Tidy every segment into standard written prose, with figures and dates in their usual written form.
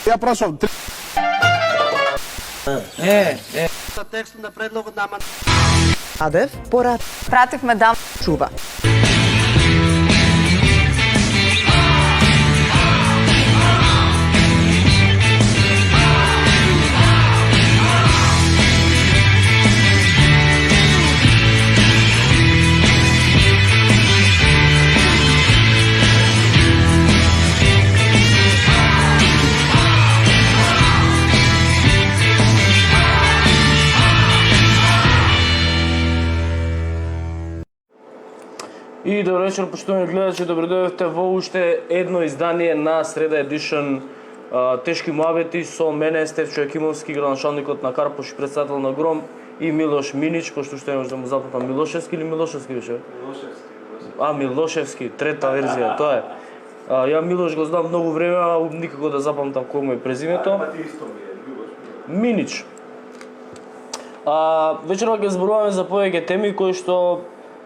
Ja прашам. За текстот на предлогот на Адев, пора Пративме да чува. И добро вечер, поштовани гледачи, добро дојдовте во уште едно издание на Среда Едишн Тешки муабети со мене Стефчо Јакимовски, градоначалникот на Карпош и председател на Гром, и Милош Минич, пошто уште не може да му запатам Милошевски или Милошевски беше? Милошевски, трета верзија, тоа е. Ја Милош го знам многу време, а никако да запамтам кој му е презимето. Минич. Вечерва ќе зборуваме за повеќе теми кои што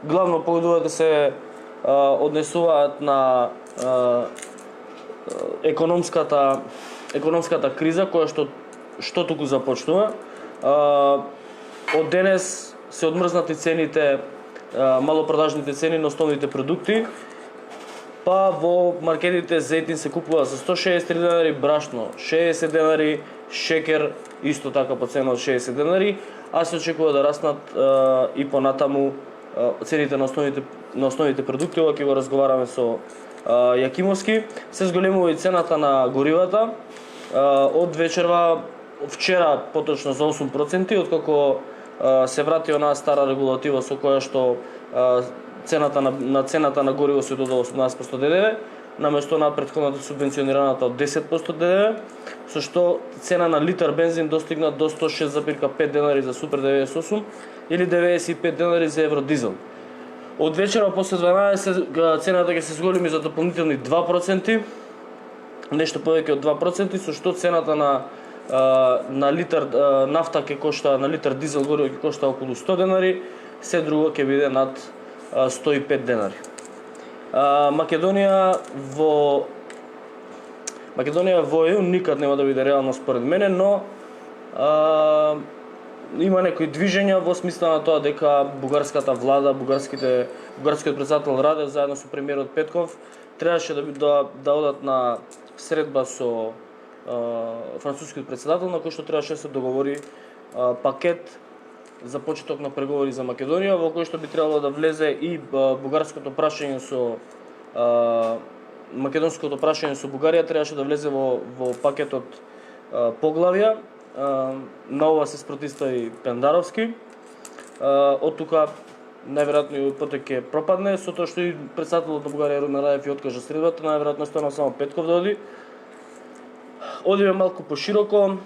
главно погодувате се однесуваат на економската криза која што туку започнува. Од денес се одмрзнати цените, малопродажните цени на основните продукти. Па во маркетите зетин се купува за 163 денари, брашно 60 денари, шекер исто така по цена од 60 денари, а се очекува да раснат и понатаму цените на основните продукти. Ова ќе го разговараме со Јакимовски. Се зголемува и цената на горивата. Од вечерва, вчера поточно за 8%, откако се врати онаа стара регулатива со која што цената на гориво се додава 18% ДДВ, наместо на претходната субвенционираната од 10% ДДВ, со што цена на литар бензин достигна до 106,5 денари за Супер 98 или 95 денари за Евродизел. Од вечера после 12 цената ќе се зголеми за дополнителни 2%, нешто повеќе од 2%, со што цената на литар нафта ќе кошта, на литар дизел гориво ќе кошта околу 100 денари, се друго ќе биде над 105 денари. Македонија во ЕУ никад нема да биде реално според мене, но има некои движења во смисла на тоа дека бугарската влада, бугарскиот председател Радев заедно со премиерот Петков требаше да одат на средба со францускиот председател, на кој што требаше да се договори пакет за почеток на преговори за Македонија, во кој што би требало да влезе и бугарското прашање со македонското прашање со Бугарија, требаше да влезе во пакетот поглавја. На ова се спротивстави Пендаровски. Од тука најверојатно и потек ќе пропадне, со тоа што и председателот на Бугарија Румен Радев ја откажа средбата, најверојатно останал само Петков да оди. Одиме малку пошироко.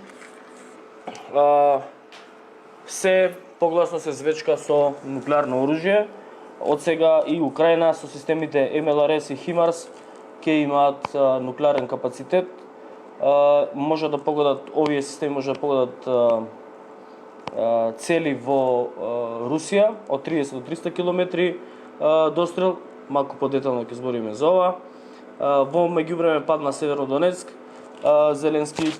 Се погласно се звечка со нуклеарно оружје. Од сега и Украина со системите МЛРС и Химарс ќе имаат нуклеарен капацитет. Може да погодат, овие системи може да погодат цели во Русија од 30 до 300 километри дострел. Малку подетално ќе збориме за ова. Во меѓувреме падна Северодонецк. Зеленски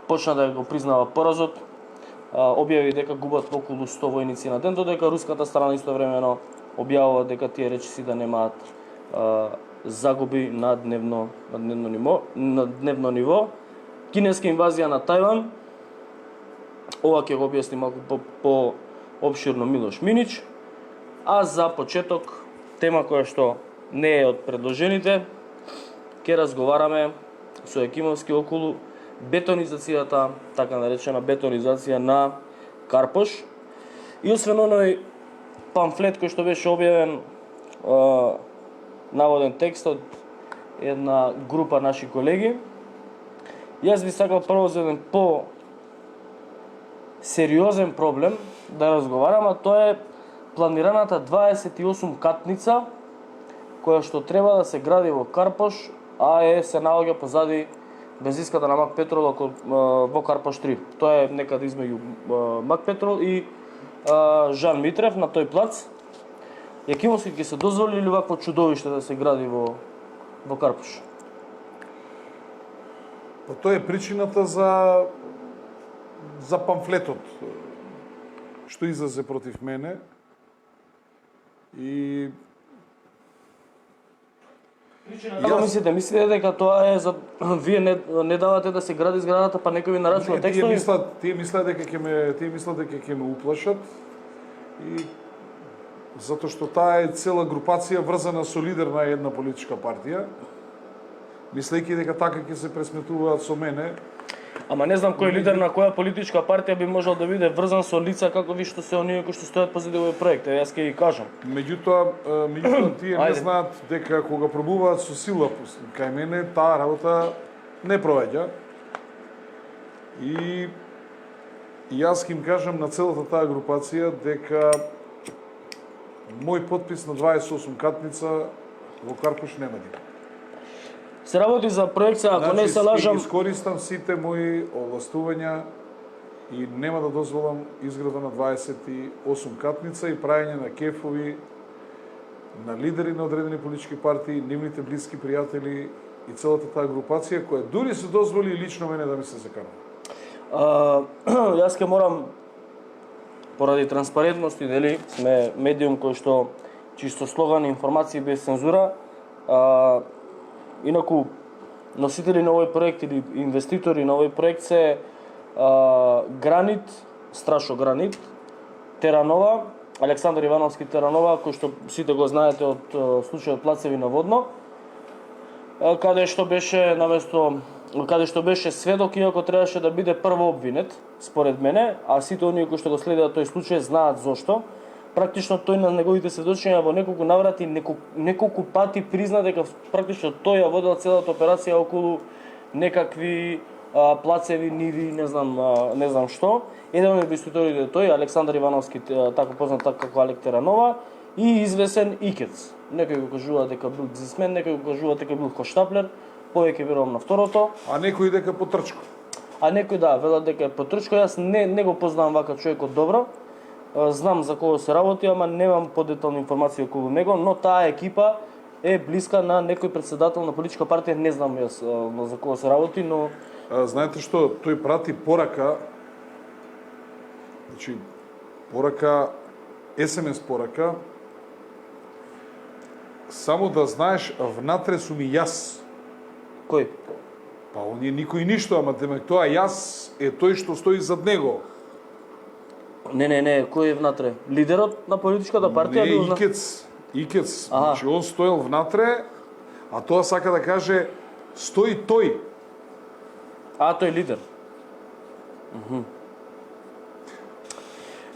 почна да го признава поразот. Објави дека губат околу 100 војници на ден, додека руската страна истовремено објавува дека тие речиси да немаат загуби на дневно ниво. Кинеска инвазија на Тајван. Ова ќе го објасни малку по опширно Милош Минич. А за почеток, тема која што не е од предложените, ќе разговараме со Јакимовски околу бетонизацијата, така наречена бетонизација на Карпош. И освен оној памфлет кој што беше објавен, наводен текст од една група наши колеги, јас би сакал прво за еден по-сериозен проблем да разговарам, а тоа е планираната 28 катница која што треба да се гради во Карпош, а се наоѓа позади бензинската на Мак Петрол во Карпош 3. Тоа е некаде измеѓу Мак Петрол и Жан Митрев на тој плац. Јакимовски ќе се дозволи ли вакво чудовиште да се гради во Карпош? Па тоа е причината за памфлетот што излезе против мене и Мислите дека тоа е за вие не давате да се гради зградата, па некој ви нарачува текстови? Тие мислат дека ќе ме уплашат и затоа што таа е цела групација врзана со лидер на една политичка партија, мислејќи дека така ќе се пресметуваат со мене. Ама не знам кој лидер на која политичка партија би можел да биде врзан со лица како ви што се оние кои што стојат позади овој проект. Јас ќе ви кажам. Меѓутоа тие не знаат дека кога пробуваат со сила кај мене, таа работа не проаѓа. И јас ќе им кажам на целата таа групација дека мој подпис на 28 катница во Карпуш нема да. Се работи за проекција, ако не се лажам. Искористам сите мои овластувања и нема да дозволам изграда на 28 катница и правење на кефови на лидери на одредени политички партии, нивните блиски пријатели и целата таа групација која дури се дозволи лично мене да ми се закара. Јас ке морам поради транспарентност и дали сме медиум кој што чисто слоган информации без цензура, инаку носители на овој проект или инвеститори на овој проект се Гранит, Страшо Гранит, Теранова, Александар Ивановски Теранова, кој што сите го знаете од случајот Плацеви на Водно, каде што беше сведок, иако требаше да биде прво обвинет, според мене, а сите оние кои што го следат тој случај знаат зошто. Практично тој на неговите сведочења во неколку наврати неколку пати призна дека практично тој ја водел целата операција околу некакви плацеви, ниви, не знам што. Еден од инвеститорите тој, Александар Ивановски, така познат како Алек Теранова, и извесен Икец. Некој го кажува дека бил бизнисмен, некој го кажува дека бил хоштаплер, повеќе верувам на второто. А некој дека потрчко. А некој велат дека е потрчко, јас не го познавам вака човекот добро. Знам за кого се работи, ама немам подетални информации околу него, но таа екипа е блиска на некој председател на политичка партија, не знам јас за кого се работи, но знаете што, тој прати порака, значи порака, SMS порака, само да знаеш, внатре сум и јас. Кој? Па оние никој ништо, ама демек тоа јас е тој што стои зад него. Не, кој е внатре? Лидерот на политичката партија? Не, Икец. Значи, он стоел внатре, а тоа сака да каже, стои тој. Тој лидер.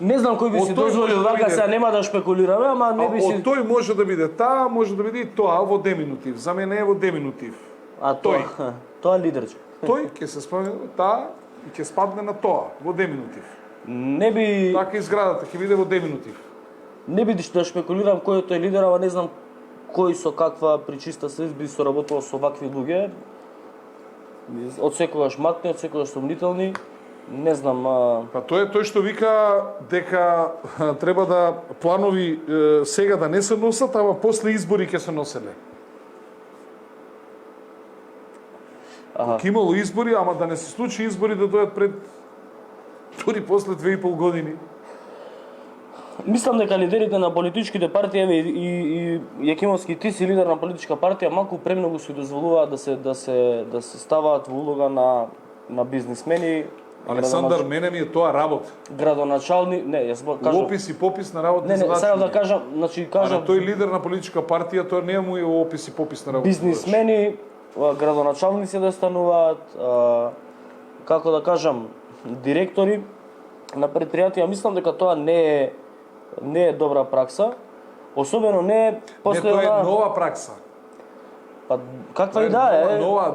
Не знам кој би си дозволил вака, сега нема да шпекулираме, ама не би си... Од тој може да биде таа, може да биде и тоа во деминутив. За мене е во деминутив. тој? Тоа лидерче. Тој ќе се спомне таа и ќе спадне на тоа во деминутив. Не би... Така изградата ќе биде во деминутив. Не би да шпекулирам кој е тој лидер, ама не знам кој со каква причиста свест би соработувал со вакви луѓе. Од секогаш матни, од секогаш сомнителни. Не знам... Па тоа е тој што вика дека треба да планови сега да не се носат, ама после избори ќе се носеле. Ке имало избори, ама да не се случи избори да дојат пред дури после 2,5 години. Мислам дека лидерите на политичките партии и Јакимовски, ти си лидер на политичка партија, малку премногу си дозволуваат да се ставаат во улога на бизнисмени. Александар, мене ми е тоа работа. Градоначални, не, јас кажам. Опис и попис на работа. Не, сега да кажам, кажам. А тој лидер на политичка партија, тоа не му е опис и попис на работа. Бизнисмени, градоначалници да стануваат, како да кажам, директори на предпријатија. Мислам дека тоа не е добра пракса. Особено не после тоа е нова пракса. Па каква и да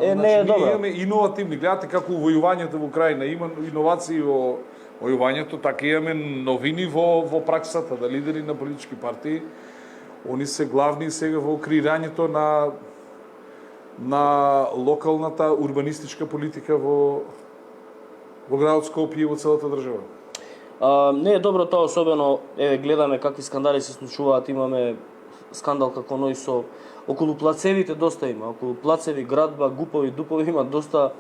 е, не е добра. Ние имаме иновативни, гледате како војувањето во Украина има иновации во војувањето, така имаме новини во праксата, да лидери на политички партии, они се главни сега во креирањето на локалната урбанистичка политика во градот Скопје и во целата држава. Не е добро тоа, особено гледаме какви скандали се случуваат, имаме скандал како ној со околу плацевите доста има, околу плацеви, градба, гупови, дупови има доста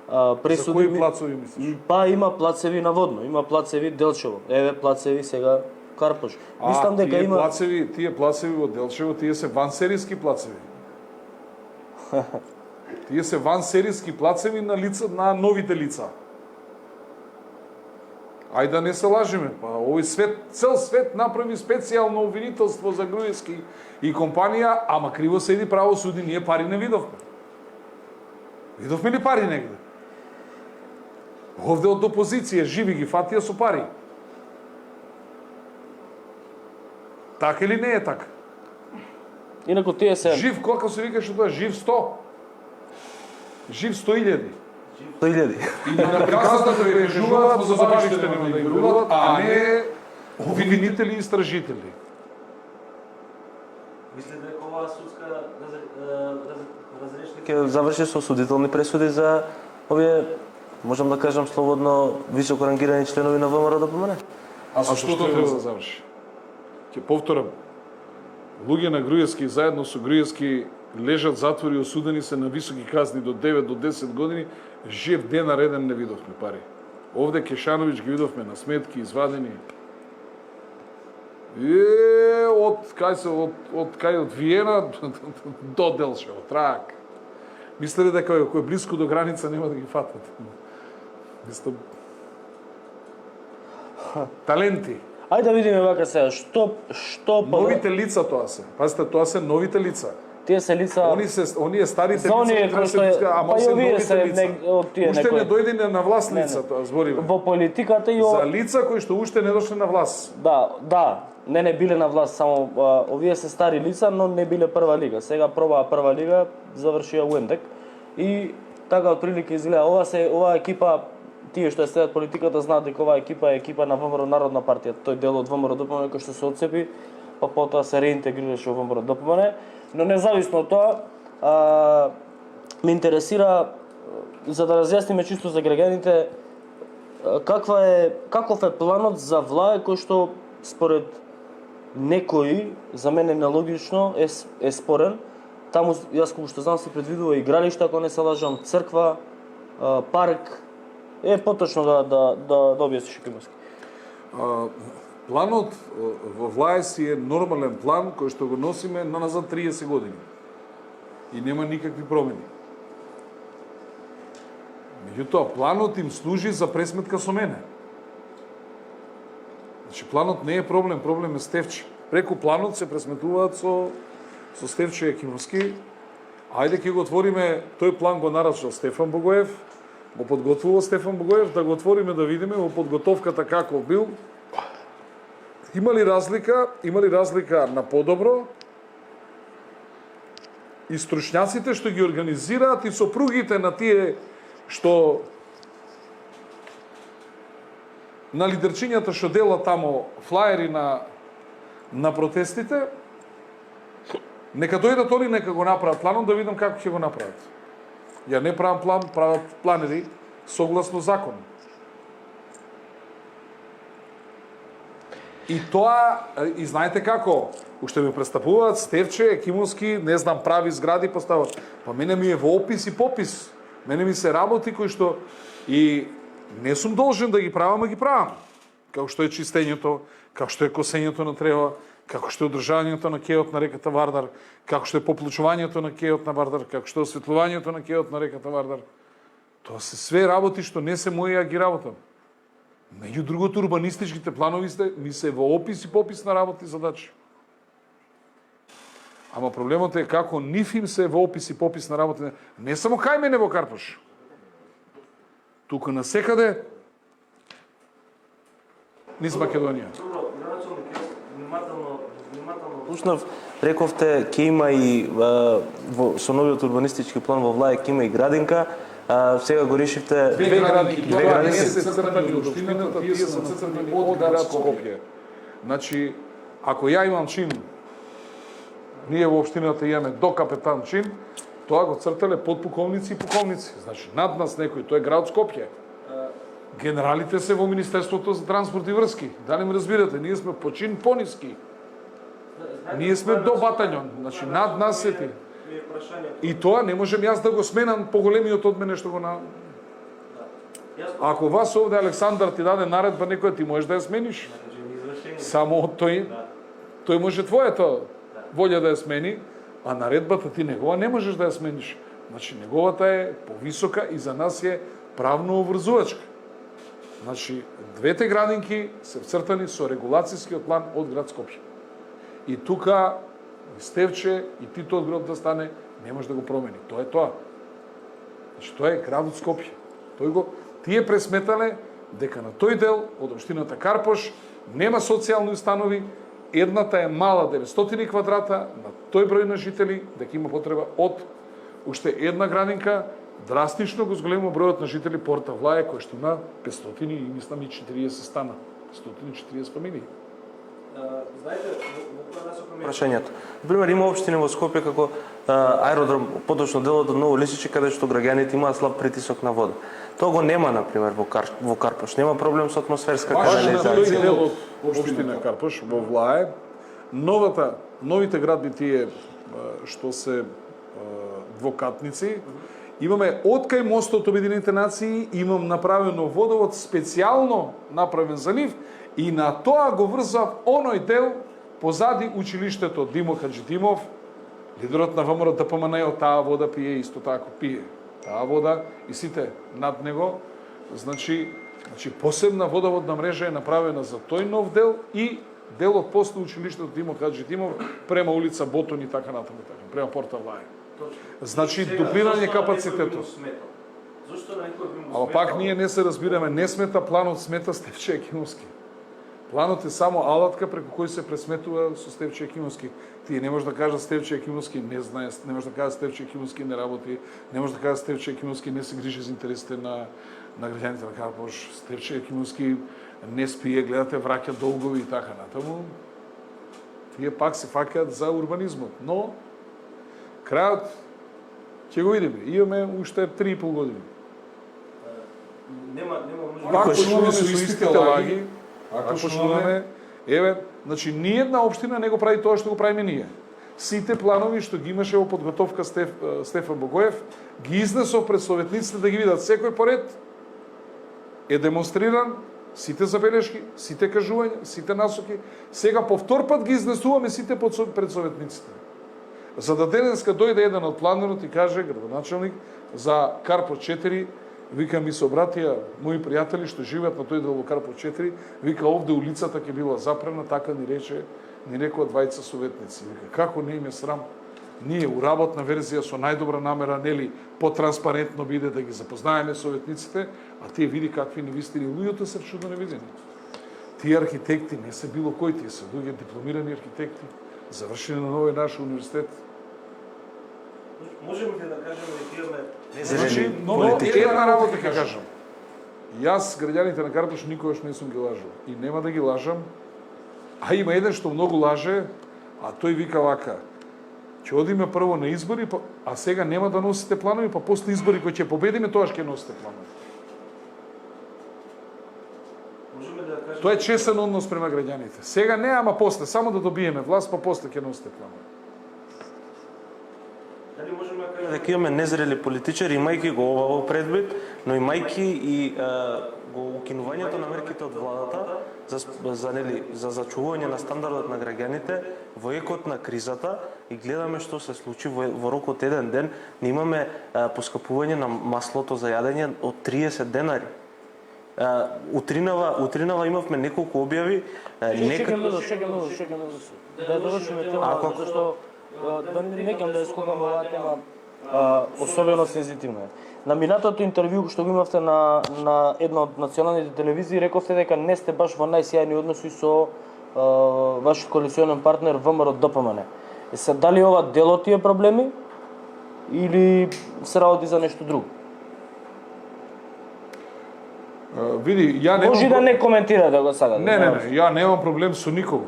За кои плацови мислиш? Па има плацеви наводно, има плацеви Делчево. Еве плацеви сега Карпош. Мислам дека има Тие плацеви во Делчево, тие се вансерийски плацеви. Тие се вансерийски плацеви на новите лица. Ајде да не се лажеме, па овој свет, цел свет направи специјално обвинителство за Груевски и компанија, ама криво седи правосуди, ние пари не видовме. Видовме ли пари негде? Овде од опозиција живи ги фатија со пари. Така или не е така? Инаку тие се Жив, колко се викаше тоа? Жив 100. Жив 100.000. 100.000. И на приказната да ви кажуваат, за забавиште нема да игруват, а не обвинители и истражители. Мислите дека оваа судска разрешение ќе заврши со осудителни пресуди за овие, можам да кажам слободно, високо рангирани членови на ВМРО ДПМН? А што треба да заврши? Ќе повторам. Луѓе на Груевски заедно со Груевски лежат затвори, осудени се на високи казни до 9 до 10 години, жив ден нареден не видовме пари. Овде Кешановиќ ги видовме на сметки извадени. Од Виена до Делчево, трак. Мислеле дека кој е близко до граница нема да ги фатат. Мислам таленти. Ајде да видиме вака сега, што Новите лица тоа се. Пазите, тоа се новите лица. тие се лица Оние старите За оние лица, кои што е- ама па и се овие новите се лица. од тие Уште некои. не дојде на власт лица, тоа збориме. во политиката и За лица кои што уште не дошле на власт. Да, не биле на власт, само овие се стари лица, но не биле прва лига. Сега пробаа прва лига, завршија Уендек и така отприлика изгледа. Оваа екипа, тие што следат политиката знаат дека оваа екипа е екипа на ВМРО Народна партија. Тој дел од ВМРО ДПМН кој што се отцепи, па потоа се реинтегрираше во ВМРО ДПМН, но независно од тоа, ме интересира за да разјасниме чисто за граѓаните каков е планот за влаe кој што според некои, за мене нелогично, е спорен. Таму, јас колку што знам, се предвидува игралиште, ако не се лажам, црква, парк. Поточно да објасниш Кимовски. Планот во влаe си е нормален план кој што го носиме назад 30 години. И нема никакви промени. Меѓутоа, планот им служи за пресметка со мене. Значи, планот не е проблем, проблем е Стефче. Преку планот се пресметуваат со Стефче Екимовски. Ајде ќе го отвориме, тој план го нарачал Стефан Богоев, го подготвува Стефан Богоев, да го отвориме да видиме во подготовката како бил. Има ли разлика на подобро? И стручњаците што ги организираат и сопругите на тие што на лидерчињата што делат тамо флаери на протестите, нека дојдат они, нека го направат планот, да видам како ќе го направат. Ја не правам план, прават планери согласно закон. И тоа, и знаете како, уште ме престапуваат Стефче, Екимовски, не знам, прави згради постават. Па мене ми е во опис и попис. Мене ми се работи кои што и не сум должен да ги правам, а ги правам. Како што е чистењето, како што е косењето на трева, како што е одржавањето на кеот на реката Вардар, како што е поплучувањето на кеот на Вардар, како што е осветлувањето на кеот на реката Вардар. Тоа се све работи што не се мои, а ги работам. Меѓу другото, урбанистичките планови ми се во опис и попис на работи и задачи. Ама проблемот е како нив им се во опис и попис на работи. Не само кај мене во Карпош. Тука насекаде низ Македонија. Слушнав, рековте, ќе има и со новиот урбанистички план во влаe ќе има и градинка. Сега го решивте Две градинки. две Тоа не градинки. се цртани од општината, тие се цртани од град Скопје. Значи, ако ја имам чин, ние во општината имаме до капетан чин, тоа го цртале подпуковници и пуковници. Значи, над нас некој, тоа е град Скопје. Генералите се во Министерството за транспорт и врски. Дали ме разбирате? Ние сме по чин пониски. Ние сме до батаљон. Значи, над нас се ти. И тоа не можем јас да го сменам поголемиот од мене што го на... Ако вас овде Александар ти даде наредба некоја, ти можеш да ја смениш. Само тој може твоето волја да ја смени, а наредбата ти негова не можеш да ја смениш. Значи, неговата е повисока и за нас е правно обврзувачка. Значи, двете градинки се вцртани со регулацијскиот план од град Скопје. И тука Стевче и Тито од град да стане, не може да го промени. Тоа е тоа. Значи, тоа е градот Скопје. Тие пресметале дека на тој дел од општината Карпош нема социјални установи, едната е мала 900 квадрата, на тој број на жители, дека има потреба од уште една градинка, драстично го зголема бројот на жители Порта Влаје, кој што има 500 и мислам и 40 стана, 140 фамилии. Знаете, прашањето. Например, има општини во Скопје како аеродром, поточно делот од Ново Лисиче, каде што граѓаните имаат слаб притисок на вода. Тоа го нема, например, во Карпош. Нема проблем со атмосферска канализација. Тој дел од општина Карпош во Влаје, новите градби тие што се двокатници, имаме откај мостот Обединените нации, имам направено водовод специјално направен за нив и на тоа го врзав оној дел позади училиштето Димо Хаджидимов, лидерот на ВМРО ДПМН, таа вода пие исто така пие. Таа вода и сите над него, значи посебна водоводна мрежа е направена за тој нов дел и делот после училиштето Димо Хаджидимов према улица Ботон и така натаму, према Порта Влаје. Значи, дуплирање капацитетот. Ама пак ние не се разбираме, не смета планот, смета Стефче Екимовски. Планот е само алатка преку кој се пресметува со Стефче Екимовски. Тие не може да кажат Стефче Екимовски не знае, не може да кажат Стефче Екимовски не работи, не може да кажат Стефче Екимовски не се грижи за интересите на граѓаните на Карпош. Стефче Екимовски не спие, гледате, враќа долгови и така натаму. Тие пак се фаќаат за урбанизмот, но крајот ќе го видиме. Имаме уште 3,5 години. Пак почнуваме со истите лаги, ако почнуваме, значи ниедна општина не го прави тоа што го правиме ние. Сите планови што ги имаше во подготовка Стефан Богоев, ги изнесов пред советниците да ги видат секој поред, е демонстриран, сите забелешки, сите кажувања, сите насоки, сега по втор пат ги изнесуваме сите пред советниците. За да денеска дојде еден од планерот и каже, градоначалник, за Карпош 4, вика ми се обратија мои пријатели што живеат на тој дел во Карпош 4, вика овде улицата ќе била запрена, така ни рекоа двајца советници. Вика, како не им е срам? Ние у работна верзија со најдобра намера, нели, потранспарентно биде да ги запознаеме советниците, а тие види какви невистини, луѓето се чудно невидени. Тие архитекти не се било кој, тие се луѓе дипломирани архитекти, завршени на новој наш универзитет. Можеме ли да кажеме дека имаме Значи, но една работа ќе кажам. Јас граѓаните на Карпош никогаш не сум ги лажал и нема да ги лажам. А има еден што многу лаже, а тој вика вака: ќе одиме прво на избори, а сега нема да носите планови, па после избори кои ќе победиме, тоаш ќе носите планови. Тоа е чесен однос према граѓаните. Сега не, ама после, само да добиеме власт, па после ќе носите планови. Дали можеме да кажеме дека имаме незрели политичари, имајќи го ова во предвид, но имајќи и го укинувањето на мерките од владата за зачувување на стандардот на граѓаните во екот на кризата и гледаме што се случи во рок од еден ден, ние имаме поскапување на маслото за јадење од 30 денари. Утринава имавме неколку објави. Чекам да довршиме темата, зашто некам да скокам оваа тема, особено сензитивна е. На минатото интервју што го имавте на една од националните телевизии, рековте дека не сте баш во најсјајни односи со вашиот коалиционен партнер ВМРО ДПМН. Се дали ова дел од тие проблеми или се работи за нешто друго? Види, ја немам... Може да не коментирате го сега. Не, ја немам проблем со никого.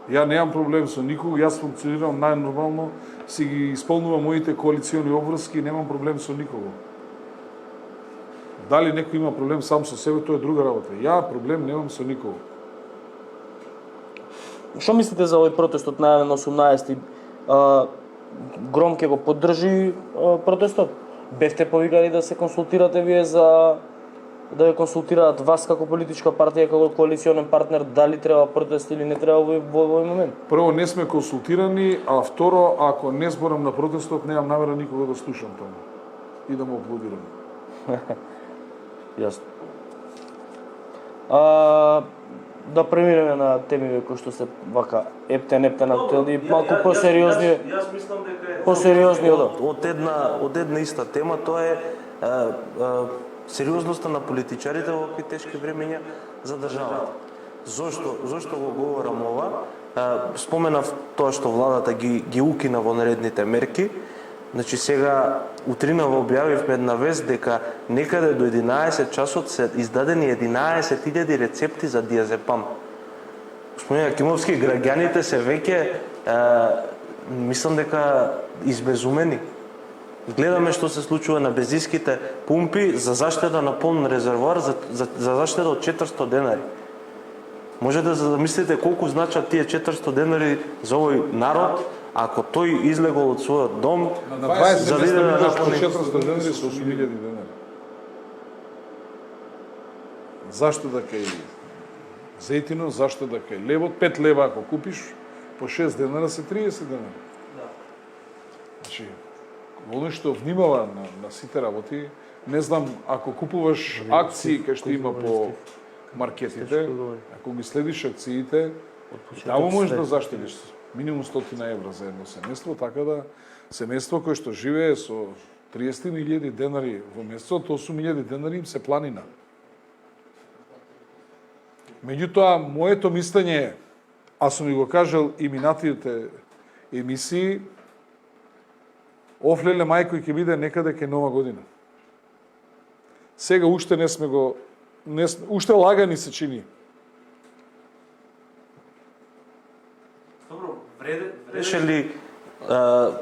Јас функционирам најнормално, си ги исполнувам моите коалициони обврски, немам проблем со никого. Дали некој има проблем сам со себе, тоа е друга работа. Ја проблем немам со никого. Што мислите за овој протестот најавен на 18-ти? Гром ќе го поддржи протестот? Бевте повикани да се консултирате вие за да ве консултираат вас како политичка партија, како коалиционен партнер, дали треба протест или не треба во овој момент? Прво, не сме консултирани, а второ, ако не зборам на протестот, немам намера никога да слушам тоа и да му аплодирам. Јасно. Да преминеме на теми кои што се вака ептен актуелни, малку посериозни. Јас мислам дека е Посериозни од една иста тема, тоа е сериозноста на политичарите во овие тешки времења за државата. Зошто го говорам ова? Споменав тоа што владата ги укина вонредните мерки. Значи сега утринава објавивме една вест дека некаде до 11 часот се издадени 11.000 рецепти за диазепам. Господин Акимовски, граѓаните се веќе мислам дека избезумени. Гледаме што се случува на бензинските пумпи за заштеда на полн резервоар за заштеда од 400 денари. Можете да замислите колку значат тие 400 денари за овој народ, ако тој излегол од својот дом, На 20 за да иде да напълни 400 денари со 8.000 денари. Зашто да кај зејтино, зашто да кај левот, 5 лева ако купиш, по 6 денара се 30 денари. Значи, оној што внимава на сите работи, не знам, ако купуваш акции кај што има по маркетите, ако ги следиш акциите, таму можеш да заштедиш минимум 100 евра за едно семејство, така да семејство кое што живее со 30.000 денари во месецот, 8.000 денари им се планина. Меѓутоа, моето мислење е, а сум ви го кажал и минатите емисии, офлеле мајко ќе биде некаде кај нова година. Сега уште не сме го уште лагани се чини. Реше ли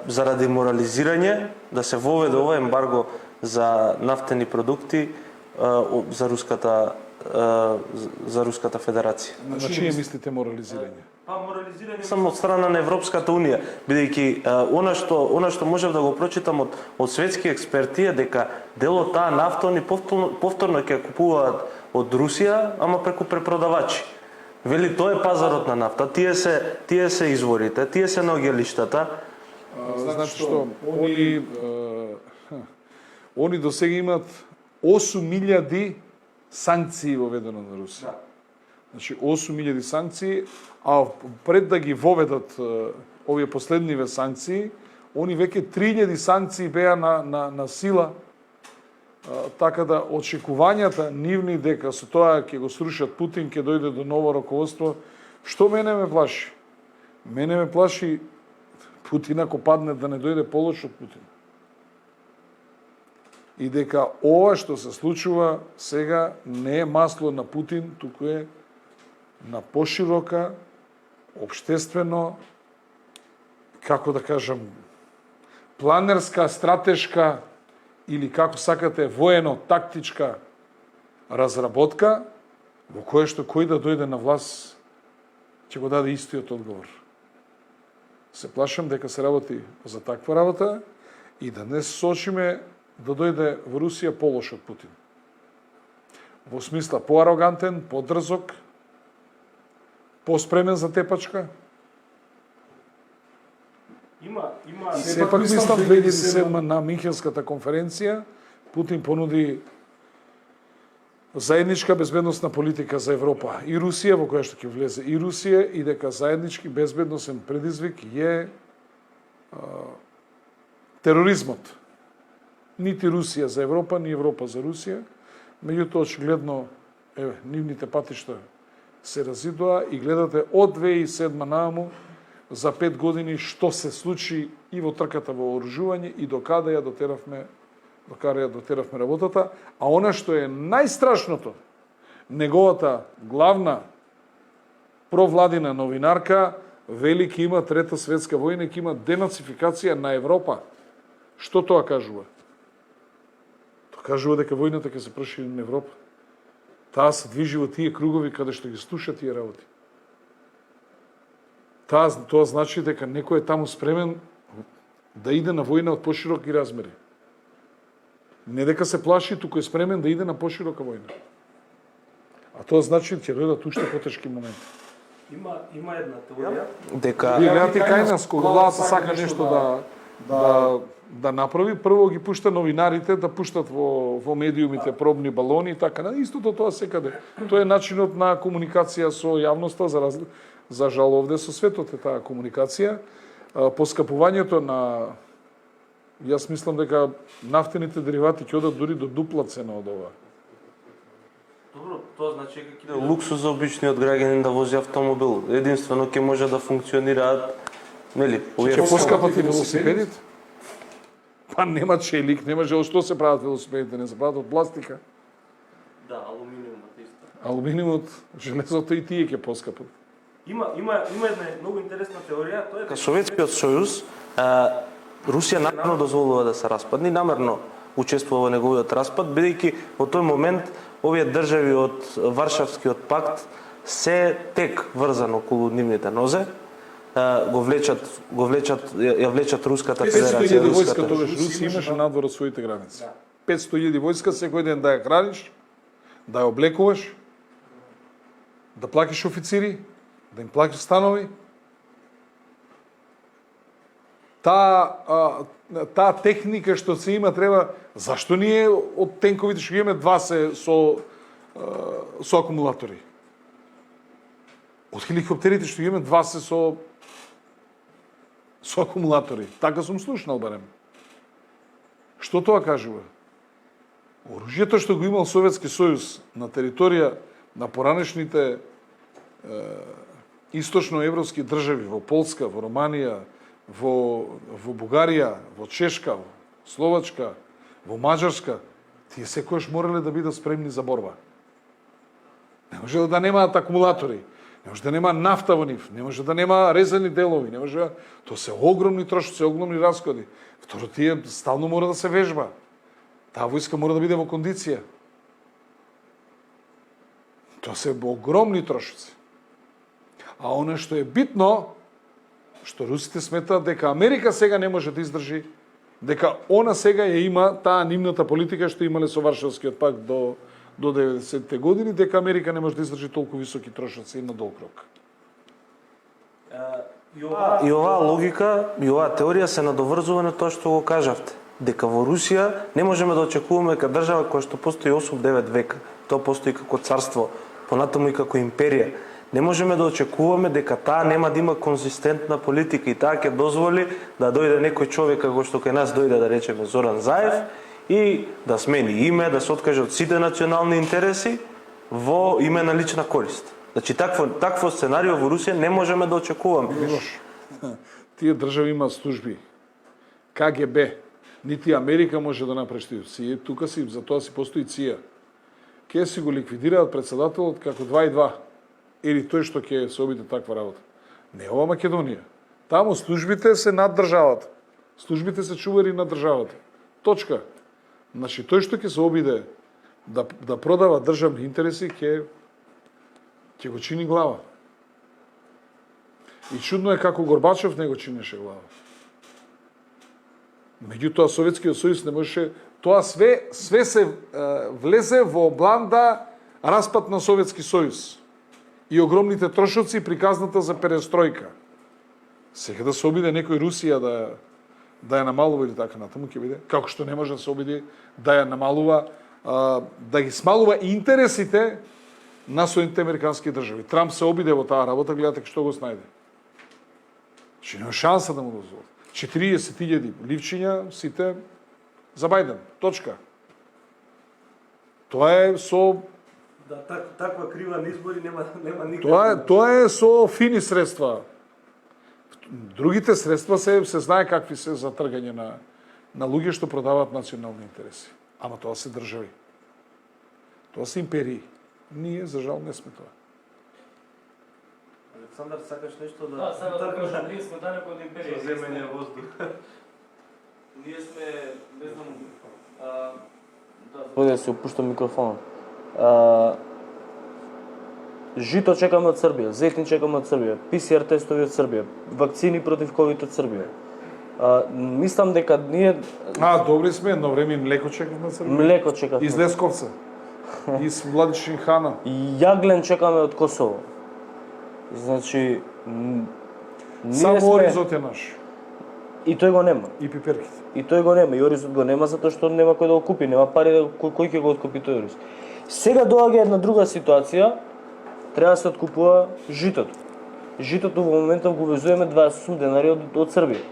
заради морализирање да се воведе ова ембарго за нафтени продукти за Руската Федерација? На чие мислите морализирање? Па морализирање само од страна на Европската Унија, бидејќи она што можев да го прочитам од светски експерти е дека дел од таа нафта они повторно ќе купуваат од Русија, ама преку препродавачи. Вели тоа е пазарот на нафта, тие се изворите, тие се наоѓалиштата. Значи што они до сега имат 8.000 санкции воведено на Русија. Значи 8.000 санкции, а пред да ги воведат овие последниве санкции, они веќе 3.000 санкции беа на сила, така да очекувањата нивни дека со тоа ќе го срушат Путин, ќе дојде до ново раководство. Што мене ме плаши? Мене ме плаши Путин ако падне да не дојде полош од Путин. И дека ова што се случува сега не е масло на Путин, туку е на поширока, општествено, како да кажам, планерска, стратешка или како сакате воено-тактичка разработка, во која што кој да дојде на власт ќе го даде истиот одговор. Се плашам дека се работи за таква работа и да не сочиме да дојде во Русија полош од Путин. Во смисла поарогантен, подрзок, поспремен за тепачка. Сепак мислам 2007 на Минхенската конференција Путин понуди заедничка безбедносна политика за Европа и Русија, во која што ќе влезе и Русија, и дека заеднички безбедносен предизвик е тероризмот. Нити Русија за Европа, ни Европа за Русија, меѓутоа очигледно нивните патишта се разидоа и гледате од 2007 нааму за 5 години што се случи и во трката во вооружување и докаде ја дотеравме работата, а она што е најстрашното, неговата главна провладина новинарка вели ке има трета светска војна, ке има денацификација на Европа. Што тоа кажува? Тоа кажува дека војната ќе се прошири на Европа. Таа се движи во тие кругови каде што ги слуша тие работи. Тоа значи дека некој е таму спремен да иде на војна од пошироки размери. Не дека се плаши, туку е спремен да иде на поширока војна. А тоа значи ќе дојдат уште потешки моменти. Има една теорија дека Вие гледате кај нас, кога владата сака нешто да направи, прво ги пушта новинарите да пуштат во медиумите пробни балони и така. Истото тоа секаде. Тоа е начинот на комуникација со јавноста, за жал овде со светот е таа комуникација. Поскапувањето на... Јас мислам дека нафтените деривати ќе одат дури до дупла цена од ова. Добро, тоа значи дека ќе луксус за обичниот граѓанин да вози автомобил. Единствено ќе може да функционираат, нели, Ќе поскапат и велосипедите? Па нема челик, нема од што се прават велосипедите, не се прават од пластика. Да, алуминиумот исто. Алуминиумот, железото и тие ќе поскапат. Има една многу интересна теорија, тоа е дека Советскиот сојуз Русија намерно дозволува да се распадне, намерно учествува во неговиот распад, бидејќи во тој момент овие држави од Варшавскиот пакт се тек врзан околу нивните нозе, ја влечат Руската 500.000 федерација. војска тогаш Русија имаше надвор од своите граници. 500.000 војска секој ден да ја храниш, да ја облекуваш, да плакиш официри, да им плакиш станови. Таа техника што се има треба, зашто ние од тенковите што имаме два се со акумулатори? Од хеликоптерите што имаме два се со акумулатори. Така сум слушнал барем. Што тоа кажува? Оружјето што го имал Советски сојуз на територија на поранешните источноевропски држави, во Полска, во Романија, во Бугарија, во Чешка, во Словачка, во Маđарска, тие секојаш морале да бидат спремни за борба. Не може да немаат акумулатори, не може да нема нафта во нив, не може да нема резани делови, не може... Тоа се огромни трошоци, огромни расходи. Второ, тие стално мора да се вежба. Таа војска мора да биде во кондиција. Тоа се огромни трошоци. А оно што е битно, што русите сметаат дека Америка сега не може да издржи, дека она сега ја има таа нивната политика што имале со Варшавскиот пакт до 90-те години, дека Америка не може да издржи толку високи трошоци на долг рок. И оваа логика, и оваа теорија се надоврзува на тоа што го кажавте. Дека во Русија не можеме да очекуваме дека држава која што постои 8-9 века, тоа постои како царство, понатаму и како империја, не можеме да очекуваме дека таа нема да има конзистентна политика и таа ќе дозволи да дојде некој човек како што кај нас дојде, да речеме Зоран Заев, и да смени име, да се откаже од сите национални интереси во име на лична корист. Значи такво сценарио во Русија не можеме да очекуваме. Тие држави имаат служби. КГБ, нити Америка може да направи што тука си, за тоа си постои ЦИА. Ке си го ликвидираат председателот како 2 и 2. Или тој што ќе се обиде таква работа. Не ова Македонија. Таму службите се над државата. Службите се чувари на државата. Точка. Значи, тој што ќе се обиде да продава државни интереси, ќе го чини глава. И чудно е како Горбачов не го чинеше глава. Меѓутоа, Советскиот сојуз не можеше... Тоа све се влезе во бланда распад на Советски сојуз и огромните трошоци при казната за перестројка. Сега да се обиде некој Русија да ја намалува или така натаму ќе биде, како што не може да се обиде да ја намалува, да ги смалува интересите на Соединетите американски држави. Трамп се обиде во таа работа, гледате што го снајде. Че нема шанса да му дозволи. 40.000 ливчиња сите за Бајден. Точка. Тоа е со... Да, таква крива на избори нема никаква... Тоа е со фини средства. Другите средства се знае какви се за тргање на луѓе што продаваат национални интереси. Ама тоа се држави. Тоа се империи. Ние, за жал, не сме тоа. Александар, сакаш нешто да... Да, сега да кажам, ние сме далеко од империја. Со земење воздух. Ние сме, не знам, да се опуштам микрофонот. Жито чекаме од Србија, зетин чекаме од Србија, ПСР тестови од Србија, вакцини против ковид од Србија. Мислам дека ние Добри сме, едно време млеко чекавме Србија. млеко чекавме. Из Лесковца. Из Владичин Хана. Јаглен чекаме од Косово. Значи ние Само сме Оризот е наш. и тој го нема. И пиперките. И тој го нема, и Оризот го нема затоа што нема кој да го купи, нема пари да кој ќе го откупи тој Ориз. Сега доаѓа една друга ситуација, треба да се откупува житото. Житото во моментов го везуваме 28 денари од Србија.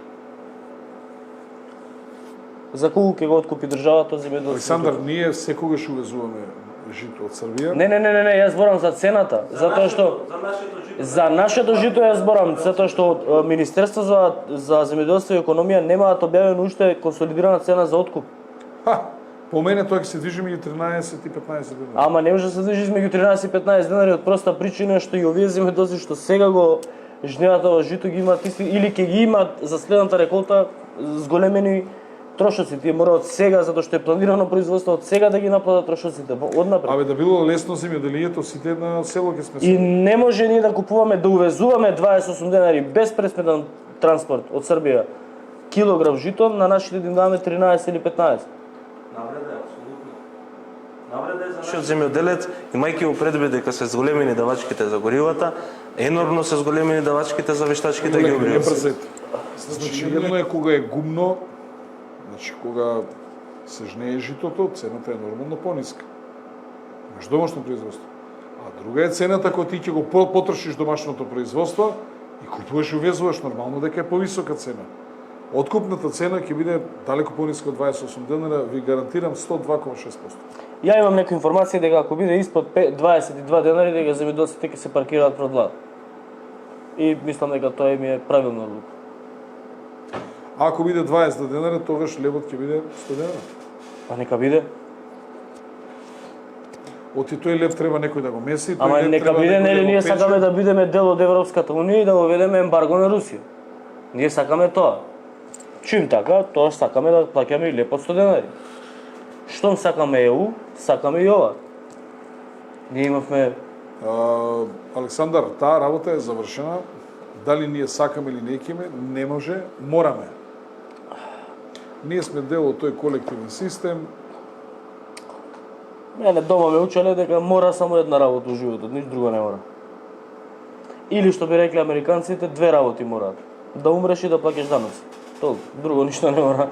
За колку ќе го откупи државата земјоделски? Александар, ние секогаш увезуваме жито од Србија. Не, јас зборам за цената, затоа што за нашето жито јас зборам, затоа што Министерство за земјоделство и економија немаат објавено уште консолидирана цена за откуп. По мене тој ќе се движи меѓу 13 и 15 денари. Ама не може да се движи измеѓу 13 и 15 денари од проста причина што и овие земјоделци што сега го жневата во жито ги имаат исти или ќе ги имаат за следната реколта зголемени трошоци. Тие мораат сега затоа што е планирано производство од сега да ги наплатат трошоците однапред. Абе да било лесно земјоделието, сите на село ќе сме И не може ние да купуваме, да увезуваме 28 денари без пресметан транспорт од Србија килограм жито, на нашите да им даваме 13 или 15. Навреда е апсолутно. Навреда е за нашиот земјоделец, имајќи во предвид дека се зголемени давачките за горивата, енормно се зголемени давачките за вештачките Не ѓубриви. брзете. Значи, едно е кога е гумно, значи кога се жнее житото, цената е нормално пониска. Имаш домашно производство. А друга е цената кога ти ќе го потрошиш домашното производство и купуваш и увезуваш, нормално дека е повисока цена. Откупната цена ќе биде далеко пониска од 28 денара, ви гарантирам 102,6%. Ја имам некоја информација дека ако биде испод 22 денари, дека земјоделците ќе се паркираат пред влада. И мислам дека тоа ми е правилна одлука. А ако биде 20 денара, тогаш лебот ќе биде 100 денара. Па нека биде. Оти тој лев треба некој да го меси, тој Ама лев нека треба биде, некој да нели го ние пече. сакаме да бидеме дел од Европската унија и да воведеме ембарго на Русија. Ние сакаме тоа. Чим така, тоа сакаме да плаќаме и лев од 100 денари. Штом сакаме ЕУ, сакаме и ова. Ние имавме Александар, таа работа е завршена. Дали ние сакаме или неќеме, не може, мораме. Ние сме дел од тој колективен систем. Мене дома ме учеле дека мора само една работа во животот, ништо друго не мора. Или што би рекли американците, две работи мораат. Да умреш и да плаќаш даноци. Толку, друго ништо не мора.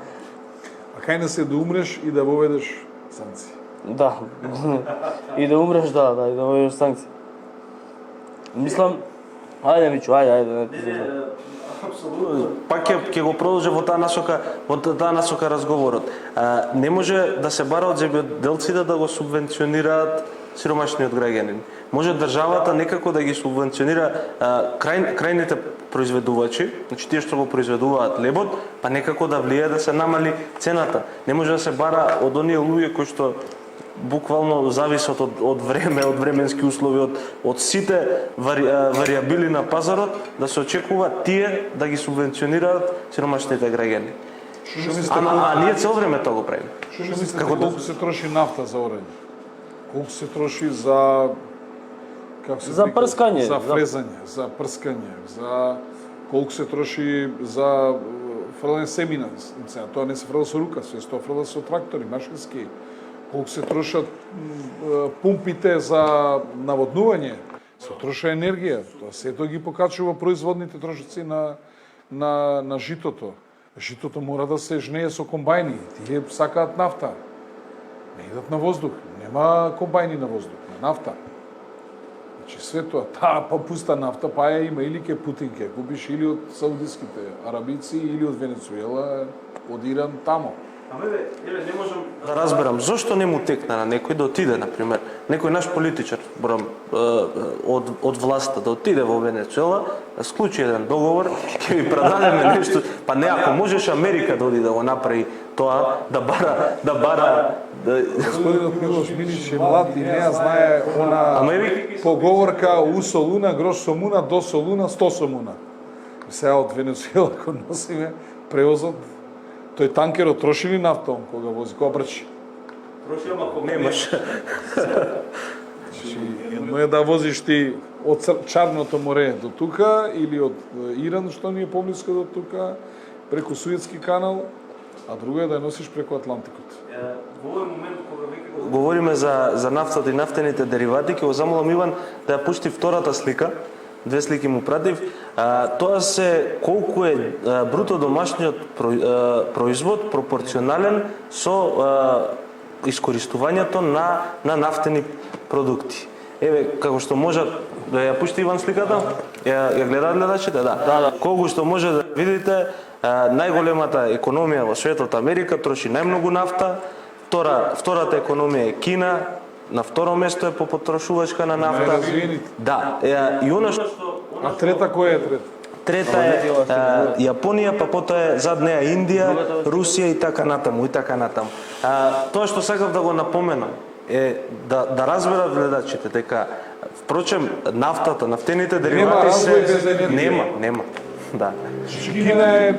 А кај не се да умреш и да воведеш санкции. Да. И да умреш, и да воведеш санкции. Мислам, ајде Мичо, ајде. Пак ќе го продолжи во таа насока разговорот. Не може да се бара од земјоделците да го субвенционираат сиромашниот граѓанин. Може државата некако да ги субвенционира крајните произведувачи, значи тие што го произведуваат лебот, па некако да влие да се намали цената. Не може да се бара од оние луѓе кои што буквално зависат од време, од временски услови, од сите варијабили на пазарот, да се очекува тие да ги субвенционираат сиромашните граѓани. А ние цел време тоа го правиме. Што мислите колку се троши нафта за орење? Колку се троши за за прскање, за фрезање, за прскање, за колку се троши за фрлање семина. Тоа не се фрла со рука, се тоа фрла со трактори, машински. Колку се трошат пумпите за наводнување, се троша енергија. Тоа сето ги покачува производните трошоци на житото. Житото мора да се жнее со комбајни. Тие сакаат нафта. Не идат на воздух. Нема комбајни на воздух, на нафта. Значи све тоа, таа пуста нафта, па ја има или ке Путин ке купиш или од саудиските арабици, или од Венецуела, од Иран, тамо. Не можам да разберам зошто не му текна на некој да отиде, например, некој наш политичар, борам, од власта да отиде во Венецуела, да склучи еден договор, ќе ви продадеме нешто, па не, ако можеш Америка да оди да го направи тоа, да бара Господинот Милош Минич е млад и неа знае она поговорка у со луна, грош со муна, до со луна, 100 со муна. Сега од Венецуела го носиме превозот. Тој танкерот троши ли нафта кога вози, кога брчи? Троши, ама кога немаш. Едно е да возиш ти од Чарното море до тука или од Иран што ни е помниско до тука, преку Суетски канал, а друго е да ја носиш преку Атлантикот. Во овој момент кога веќе говориме за нафтата и нафтените деривати, ќе го замолам Иван да ја пушти втората слика. Две слики му пратив. Тоа се колку е бруто домашниот производ пропорционален со искористувањето на нафтени продукти. Еве, како што може да ја пушти Иван сликата, ја гледаат гледачите, да. Колку што може да видите, најголемата економија во светот Америка троши најмногу нафта, втората економија е Кина, на второ место е по потрошувачка на нафта. Најразвиените. Да, и она што А трета која е трета? трета е Јапонија, па потоа е зад неа Индија, Русија и така натаму, Тоа што сакав да го напоменам е да разберат гледачите дека впрочем нафтата, нафтените деривати развој без енергија. Нема. Да. Кина е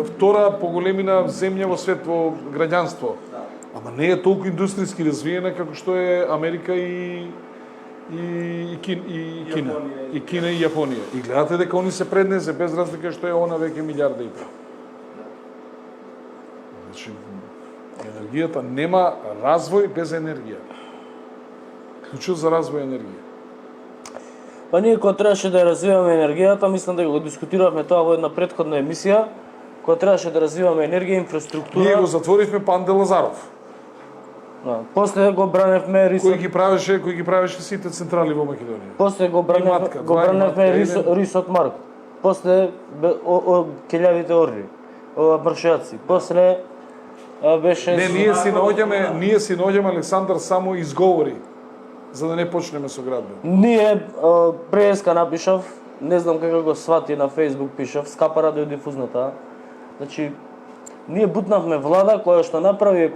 втора по големина земја во свет по граѓанство. Ама не е толку индустријски развиена како што е Америка и Кина. И Кина и Јапонија. И гледате дека они се преднесе без разлика што е она веќе милиарда и пол. Значи, енергијата нема развој без енергија. Клучот за развој е енергија. Па ние кога требаше да ја развиваме енергијата, мислам да го дискутиравме тоа во една претходна емисија, кога требаше да развиваме енергија, инфраструктура. Ние го затворивме Панде Лазаров. Да. После го браневме Кој ги правеше сите централи во Македонија. После го Матка, браневме еден. Рисот Марк. После келјавите орли, мршјаци. После беше Не, ние си наоѓаме Александар само изговори за да не почнеме со градба. Ние преска напишав, не знам како го свати на Facebook пишав, скапа радиодифузната. Значи ние бутнавме влада која што направи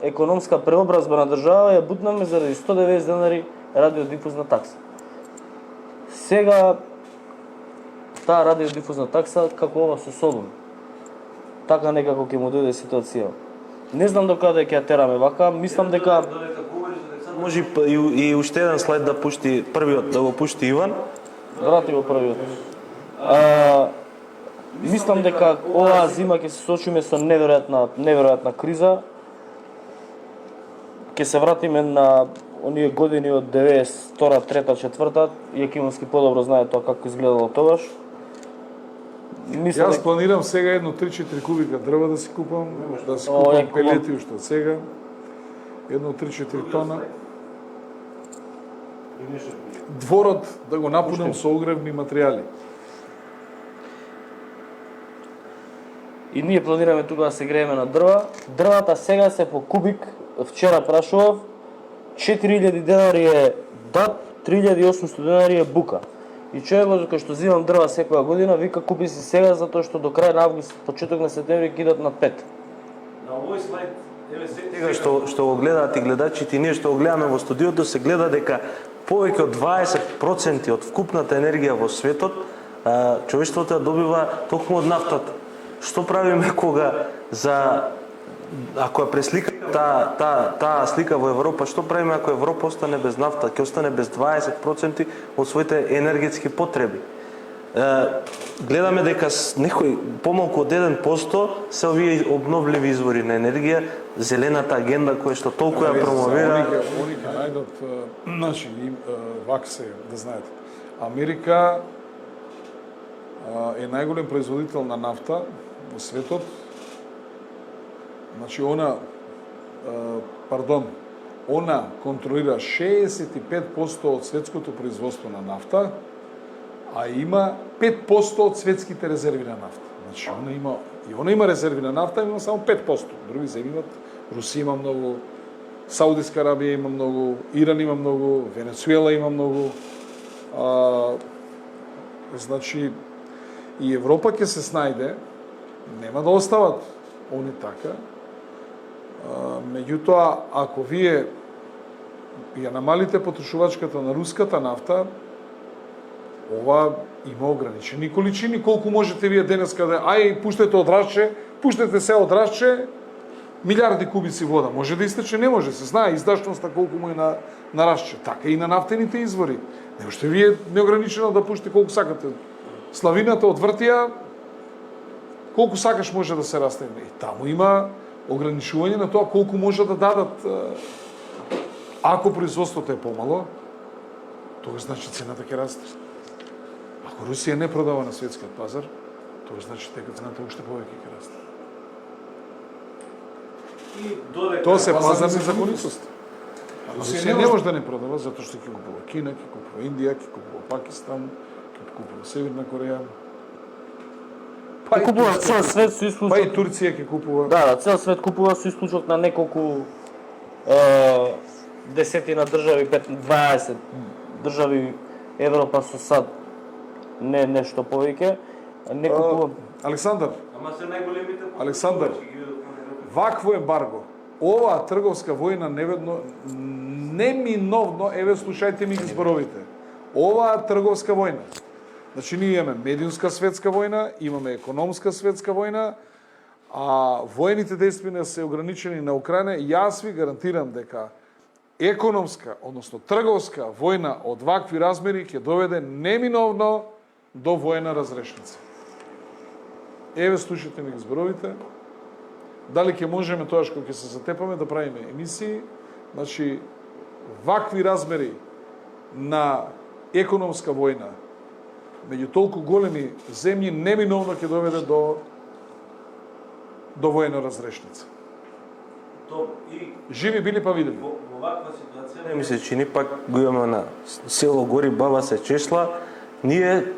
економска преобразба на држава, ја бутнавме заради 190 денари радиодифузна такса. Сега таа радиодифузна такса како ова со Содом. Така некако ќе му дојде ситуација. Не знам докаде ќе ја тераме вака, мислам дека Може и уште еден слайд да пушти, првиот да го пушти Иван. врати го првиот. Мислам дека оваа зима ќе се соочиме со неверојатна криза. Ќе се вратиме на оние години од 92-та, 3-та, 4-та. Јакимовски подобро знае тоа како изгледало тогаш. Јас планирам сега едно 3-4 кубика дрва да си купам, пелети уште од сега. Едно 3-4 тона. Дворот да го напунам со огревни материјали. И ние планираме тука да се грееме на дрва. Дрвата сега се по кубик, вчера прашував, 4000 денари е дат, 3800 денари е бука. И човекот кој што зимам дрва секоја година, вика купи си сега затоа што до крај на август, почеток на септември кидат на 5. На овој слайд, еве сега што го гледаат и гледачите, и ние што го гледаме во студиото, се гледа дека повеќе од 20% од вкупната енергија во светот, човештвото ја добива токму од нафтата. Што правиме кога ако ја преслика таа слика во Европа, што правиме ако Европа остане без нафта, ќе остане без 20% од своите енергетски потреби? Гледаме дека некој помалку од 1% се овие обновливи извори на енергија, зелената агенда која што толку ја промовира. Они ќе најдат, значи, вака се, да знаете. Америка е најголем производител на нафта во светот. Значи, она контролира 65% од светското производство на нафта, а има 5% од светските резерви на нафта. Значи, она има резерви на нафта, има само 5%. Други земји имат, Русија има многу, Саудиска Арабија има многу, Иран има многу, Венецуела има многу. Значи, и Европа ќе се снајде, нема да остават они така. Меѓутоа, ако вие ја намалите потрошувачката на руската нафта, ова има ограничени количини. Колку можете вие денеска да... пуштете од Рашче, пуштете се од Рашче, милиарди кубици вода. Може да истече, не може. Се знае издашноста колку му е на Рашче. Така и на нафтените извори. Не можете вие неограничено да пуштите колку сакате. Славината од Вртија, колку сакаш може да се растеме. И таму има ограничување на тоа колку може да дадат. Ако производството е помало, тогаш значи цената ќе расте. Ако Русија не продава на светскиот пазар, тогаш значи дека цената уште повеќе ќе расте. Тоа се пазарни законитости. Русија не може да не продава затоа што ќе купува Кина, ќе купува Индија, ќе купува Пакистан, ќе купува Северна Кореја. Па и Купува Турција, цел свет со исклучок. па и Турција ќе купува. Да, цел свет купува со исклучок на неколку десетина држави, 20 држави Европа со сад, не нешто повеќе. Не купува. Александар, Ама се најголемите Александар, вакво ембарго, оваа трговска војна неминовно, еве слушајте ми ги зборовите. Оваа трговска војна. Значи ние имаме медиумска светска војна, имаме економска светска војна, а војните дејствија се ограничени на Украина. Јас ви гарантирам дека економска, односно трговска војна од вакви размери ќе доведе неминовно до војна разрешница. Еве слушате ми ги зборовите. Дали ќе можеме тоа што ќе се затепаме да правиме емисии, значи вакви размери на економска војна меѓу толку големи земји неминовно ќе доведе до војна разрешница. Живи били па видели. Во ваква ситуација ми се чини пак го имаме на село Гори, баба се чешла, ние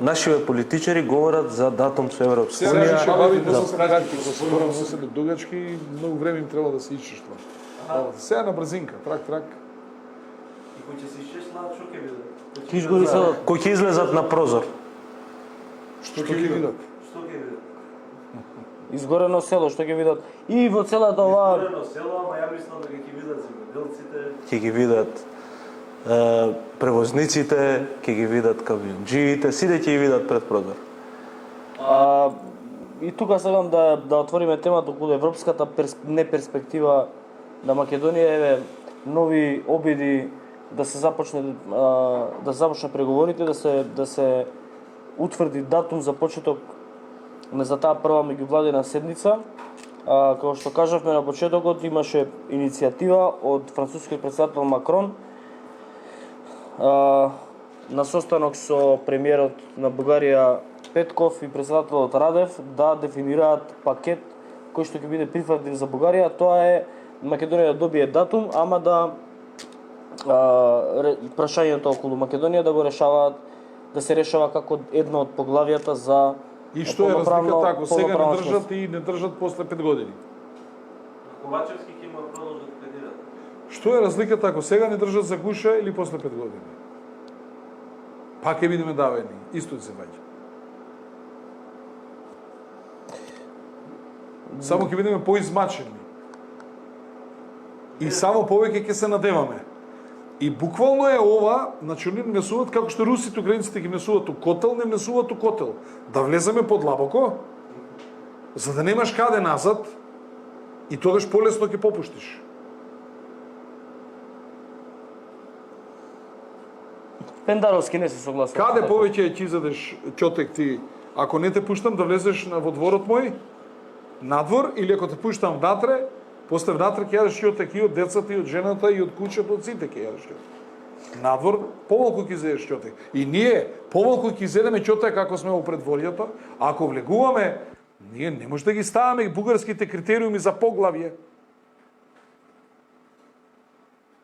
нашиве политичари говорат за датум со Европска Сега унија. што бавите со кратки, со скоро носели дугачки и многу време им треба да се ичешла. Сега на брзинка, трак. И кој ќе се исчесла, што ќе биде? Кишгори се Кој ќе излезат на прозор? Што ќе видат? Што ќе биде? изгорено село, што ќе видат и во целата оваа Изгорено село, ама ја мислам дека ќе видат земјоделците, ќе ги видат превозниците, ќе ги видат камионџиите, сите ќе ги видат пред прозор. И тука сакам да отвориме темата околу европската неперспектива на Македонија, еве нови обиди да се започне преговорите, да се утврди датум за почеток за таа прва меѓувладина седница. Како што кажавме на почетокот, имаше иницијатива од францускиот претседател Макрон на состанок со премиерот на Бугарија Петков и претседателот Радев да дефинираат пакет кој што ќе биде прифатлив за Бугарија. Тоа е Македонија да добие датум, ама да прашањето околу Македонија да го решаваат, да се решава како едно од поглавијата за И што е разликата ако сега не држат и не држат после 5 години? Ковачевски ќе има продолжат кандидат. Што е разликата ако сега не држат за гуша или после 5 години? Пак ќе бидеме давени, исто се ваѓа. Само ќе бидеме поизмачени. И само повеќе ќе се надеваме. И буквално е ова, значи они внесуваат како што русите украинците ги внесуваат у котел, не внесуваат у котел. Да влеземе подлабоко, за да немаш каде назад и тогаш полесно ќе попуштиш. Пендаровски не се согласува. Каде повеќе ќе изедеш ќотек ти, ако не те пуштам да влезеш во дворот мој, надвор, или ако те пуштам внатре, после внатре ќе јадеш ќотек и од децата, и од жената, и од куќето, од сите ќе јадеш ќотек. Надвор, помалку ќе изедеш ќотек. И ние помалку ќе изедеме ќотек ако сме во предворието, а ако влегуваме, ние не може да ги ставаме бугарските критериуми за поглавје.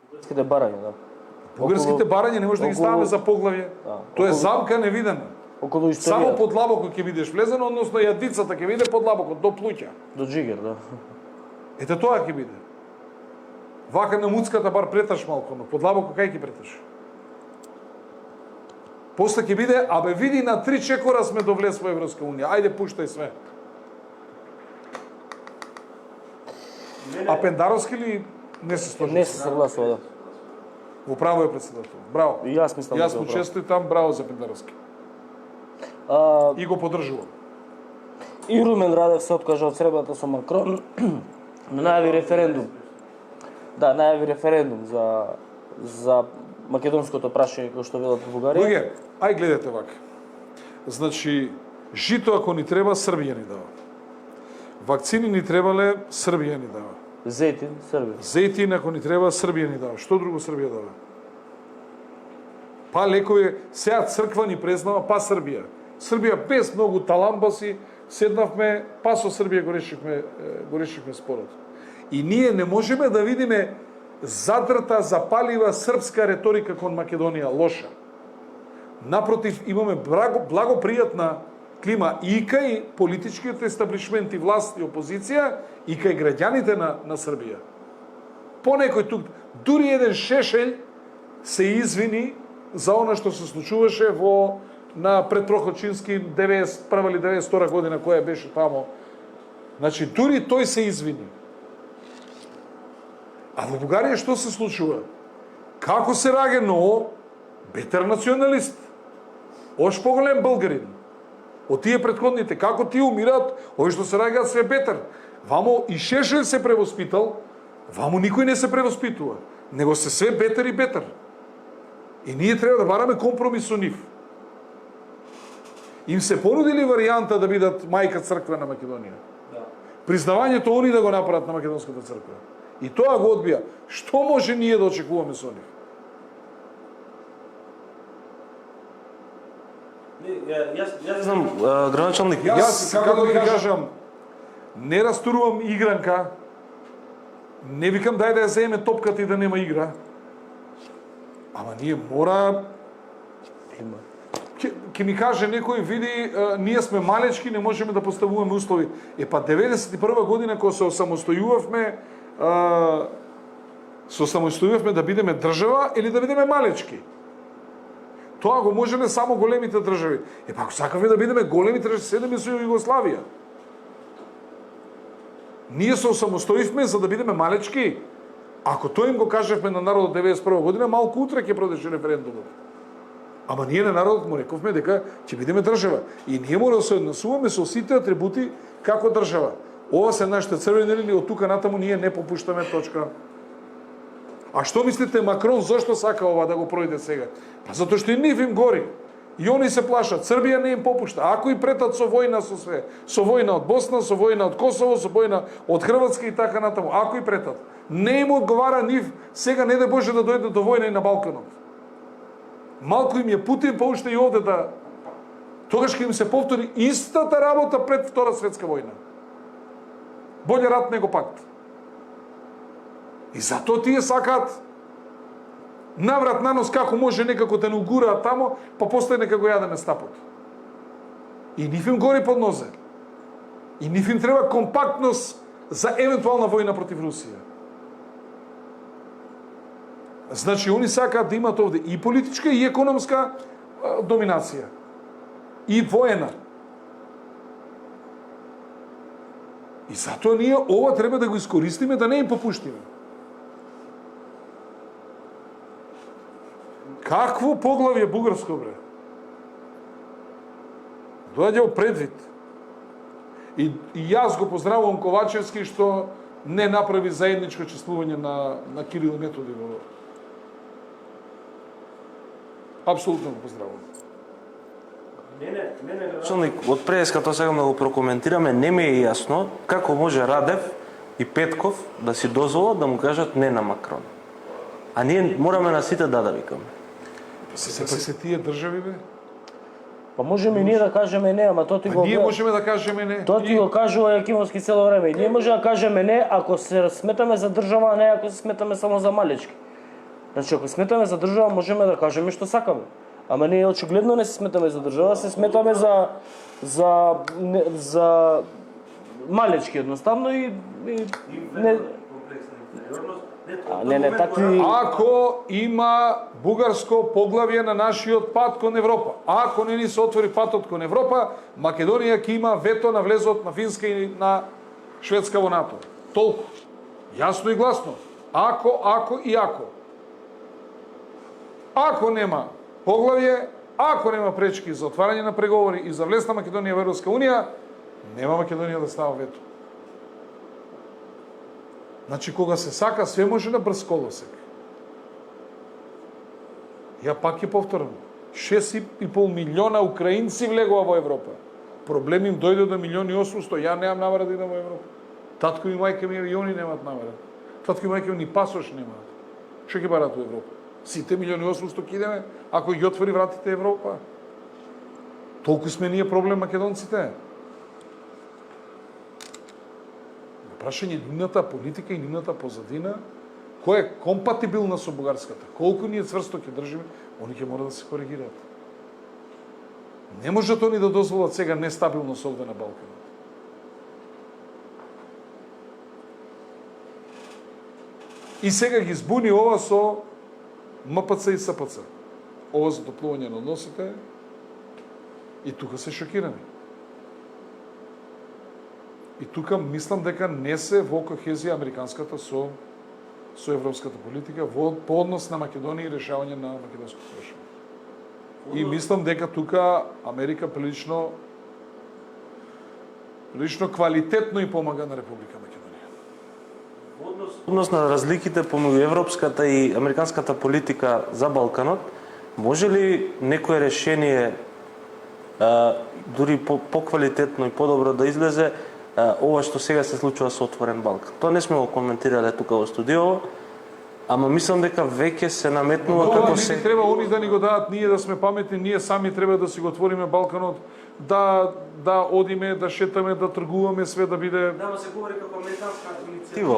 Бугарските барања, да. Бугарските барања не може да ги ставаме за поглавје. Тоа е замка невидена. Околу историја. Само подлабоко ќе бидеш влезено, односно јадицата ќе биде подлабоко, до плуќа. До джигер, да. Ете тоа ќе биде. Вака на муцката бар преташ малку, но подлабоко кај ќе преташ? После ќе биде, абе види на 3 чекора сме довлез во Европска унија, ајде пуштај све. А Пендаровски ли не се сложи? Не се согласува, да. Во право е председател. Браво. И јас мислам Јас дека му е право. честитам, браво за Пендаровски. И го поддржувам. И Румен Радев се откажа од средбата со Макрон, но најави референдум. Да, најави референдум за македонското прашање кој што велат во Бугарија. Луѓе, ај гледате вака. Значи, Жито ако ни треба, Србија ни дава. Вакцини ни требале, Србија ни дава. Зетин, Србија. Зейтин ако ни треба, Србија ни дава. Што друго Србија дава? Па лекови, сега црква ни признава, па Србија. Србија без многу таламбаси, седнавме, па со Србија го решивме спорот. И ние не можеме да видиме задрта, запалива српска реторика кон Македонија, лоша. Напротив, имаме благопријатна клима и кај политичкиот естаблишмент и власт и опозиција, и кај граѓаните на Србија. Понекој тук, дури еден Шешелј се извини за она што се случуваше на предпроходчински 91 или 92 година, која беше тамо. Значи, дури тој се извини. А во Бугарија што се случува? Како се раѓа ново бетер националист? Ош поголем българин. Од тие предходните, како тие умираат, овој што се раѓаат све бетер. Вамо и Шешел се превоспитал, вамо никој не се превоспитува, него се све бетер и бетер. И ние треба да бараме компромис со нив. Им се понудили варијанта да бидат мајка црква на Македонија. Да. Признавањето они да го направат на македонската црква. И тоа го одбија. Што може ние да очекуваме со нив? Јас знам, граначалник. Јас, како да ви кажам, не растурувам игранка, не викам дај да ја земе топката и да нема игра. Ама ние мора... Ке ми каже некој, види, ние сме малечки, не можеме да поставуваме услови. Па 91 година, кога се осамостојувавме, да бидеме држава или да бидеме малечки. Тоа го можеле само големите држави. Па ако сакаме да бидеме големи, треба да седеме со Југославија. Ние се осамостоивме за да бидеме малечки. Ако тоа им го кажевме на народот 91 година, малку утре ќе продеше референдумот. Ама ние на народот му рековме дека ќе бидеме држава. И ние мора да се однесуваме со сите атрибути како држава. Ова се нашите црвени линии, од тука натаму ние не попуштаме, точка. А што мислите Макрон зошто сака ова да го пројде сега? Па затоа што и нив им гори. И они се плашат, Србија не им попушта. Ако и претат со војна со све, со војна од Босна, со војна од Косово, со војна од Хрватска и така натаму, ако и претат, не им одговара нив сега не да Боже да дојде до војна и на Балканот. Малку им е Путин, па уште и овде да... Тогаш ќе им се повтори истата работа пред Втора светска војна. Боле рат него пакт. И затоа тие сакаат наврат на нос како може некако да не угураат тамо, па после нека го јадеме стапот. И нив им гори под нозе. И нив им треба компактност за евентуална војна против Русија. Значи, они сакаат да имат овде и политичка, и економска доминација. И воена. И затоа ние ова треба да го искористиме, да не им попуштиме. Какво поглавје бугарско, бре? Доаѓа во предвид. И јас го поздравувам Ковачевски што не направи заедничко чествување на Кирил и Методи. Апсолутно го поздравувам. Началник, од преска тоа сакам да го прокоментираме, не ми е јасно како може Радев и Петков да си дозволат да му кажат не на Макрон. А ние мораме на сите да викаме. Сепак се тие држави, бе? Па можеме и ние да кажеме не, ама тоа ти го... Ние можеме да кажеме не. Тоа ти го кажува Јакимовски цело време. Ние можеме да кажеме не ако се сметаме за држава, а не ако се сметаме само за малечки. Значи, ако сметаме за држава, можеме да кажеме што сакаме. Ама ние очигледно не се сметаме за држава, се сметаме за малечки едноставно и не... Не, такви... Ако има бугарско поглавје на нашиот пат кон Европа, ако не ни се отвори патот кон Европа, Македонија ќе има вето на влезот на Финска и на Шведска во НАТО. Толку. Јасно и гласно. Ако и ако. Ако нема поглавје, ако нема пречки за отварање на преговори и за влез на Македонија во Европска унија, нема Македонија да става вето. Значи, кога се сака, све може на брз колосек. Ја пак ќе повторам. 6,5 милиона украинци влегува во Европа. проблеми им дојде до 1.800.000, ја немам намера да идам во Европа. Татко и мајка ми и они немаат намера. Татко и мајка ми ни пасош немаат. Што ќе барат во Европа? Сите 1.800.000 ќе идеме, ако ги отвори вратите Европа. Толку сме ние проблем македонците. Прашање нивната политика и нивната позадина, која е компатибилна со бугарската, колку ние цврсто ќе држиме, они ќе мора да се коригираат. Не можат они да дозволат сега нестабилност овде на Балканот. И сега ги збуни ова со МПЦ и СПЦ. Ова за топлување на односите, и тука се шокирани. И тука мислам дека не се во кохезија американската со европската политика по однос на Македонија и решавање на македонското прашање. И мислам дека тука Америка прилично квалитетно и помага на Република Македонија. Однос на разликите помеѓу европската и американската политика за Балканот, може ли некое решение дури по-квалитетно и по-добро да излезе ова што сега се случува со Отворен Балкан? Тоа не сме го коментирале тука во студио, ама мислам дека веќе се наметнува како се... Не треба они да ни го дадат, ние да сме паметни, ние сами треба да си го отвориме Балканот, да одиме, да шетаме, да тргуваме, све да биде... Да, се говори како американска иницијатива.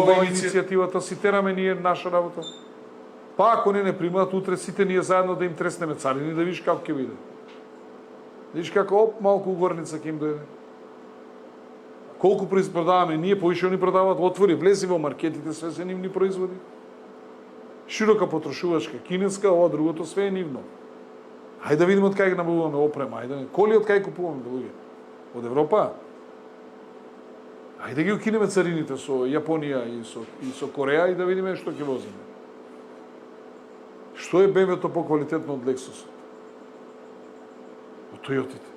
Ова иницијативата си тераме ние наша работа. Па ако не примат, утре сите ние заедно да им треснеме царини, да видиш како ќе биде. Видиш како малку угорница ќе им дојде. Колку продаваме ние, повише они продаваат, отвори, влези во маркетите, све се нивни производи. Широка потрошувачка, кинеска, ова другото, све е нивно. Хајде да видиме од кај ги набавуваме опрема, хајде коли од кај купуваме, луѓе? Од Европа? Хајде да ги укинеме царините со Јапонија и со Кореја и да видиме што ќе возиме. Што е БМВ-то поквалитетно од Лексусот? Од Тојотите.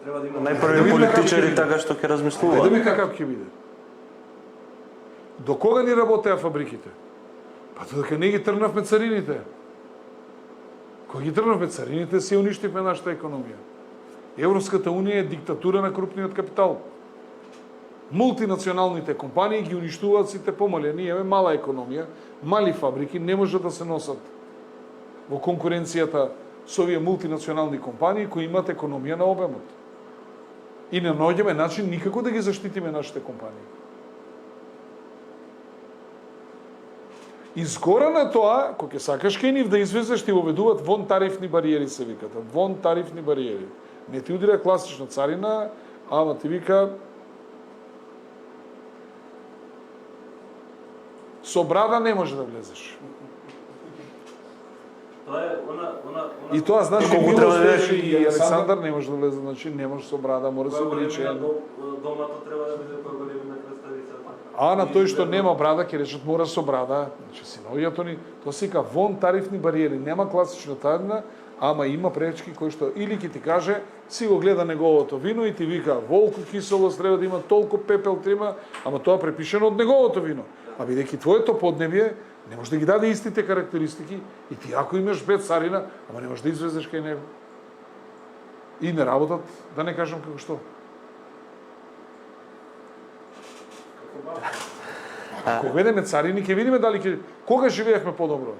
Треба да има најпрви политичари така што ќе размислуваат. Видиме какав ќе биде. До кога ни работеа фабриките? Па додека не ги тргнавме царините. Кога ги тргнавме царините, се уништивме нашата економија. Европската унија е диктатура на крупниот капитал. Мултинационалните компании ги уништуваат сите помали. Ние имаме мала економија, мали фабрики, не можат да се носат во конкуренцијата со овие мултинационални компании кои имаат економија на обемот. И не наоѓаме начин никако да ги заштитиме нашите компании. Изгора на тоа, кога ќе сакаш кај нив да извезеш, ти воведуваат вон тарифни бариери, се викат. Вон тарифни бариери. Не ти удира класична царина, ама ти вика со брада не може да влезеш. И тоа значи колку треба да беше и Александар не може да влезе, значи не може со брада, мора се обличен. Домато треба да биде по-големина представицата. А на тој што нема брада, ќе речат мора со брада. Значи синовијато ни, тоа се вика вон тарифни бариери, нема класична тарина, ама има пречки кои што или ќе ти каже, си го гледа неговото вино и ти вика волку киселост треба да има толку пепел трима, ама тоа препишено од неговото вино. А бидејќи твоето поднебие не може да ги даде истите карактеристики и ти ако имаш 5 царина, ама не можеш да извезеш кај него. И не работат, да не кажам како што. Ако ведеме царини, ќе видиме дали ќе... Кога живеевме по-добро?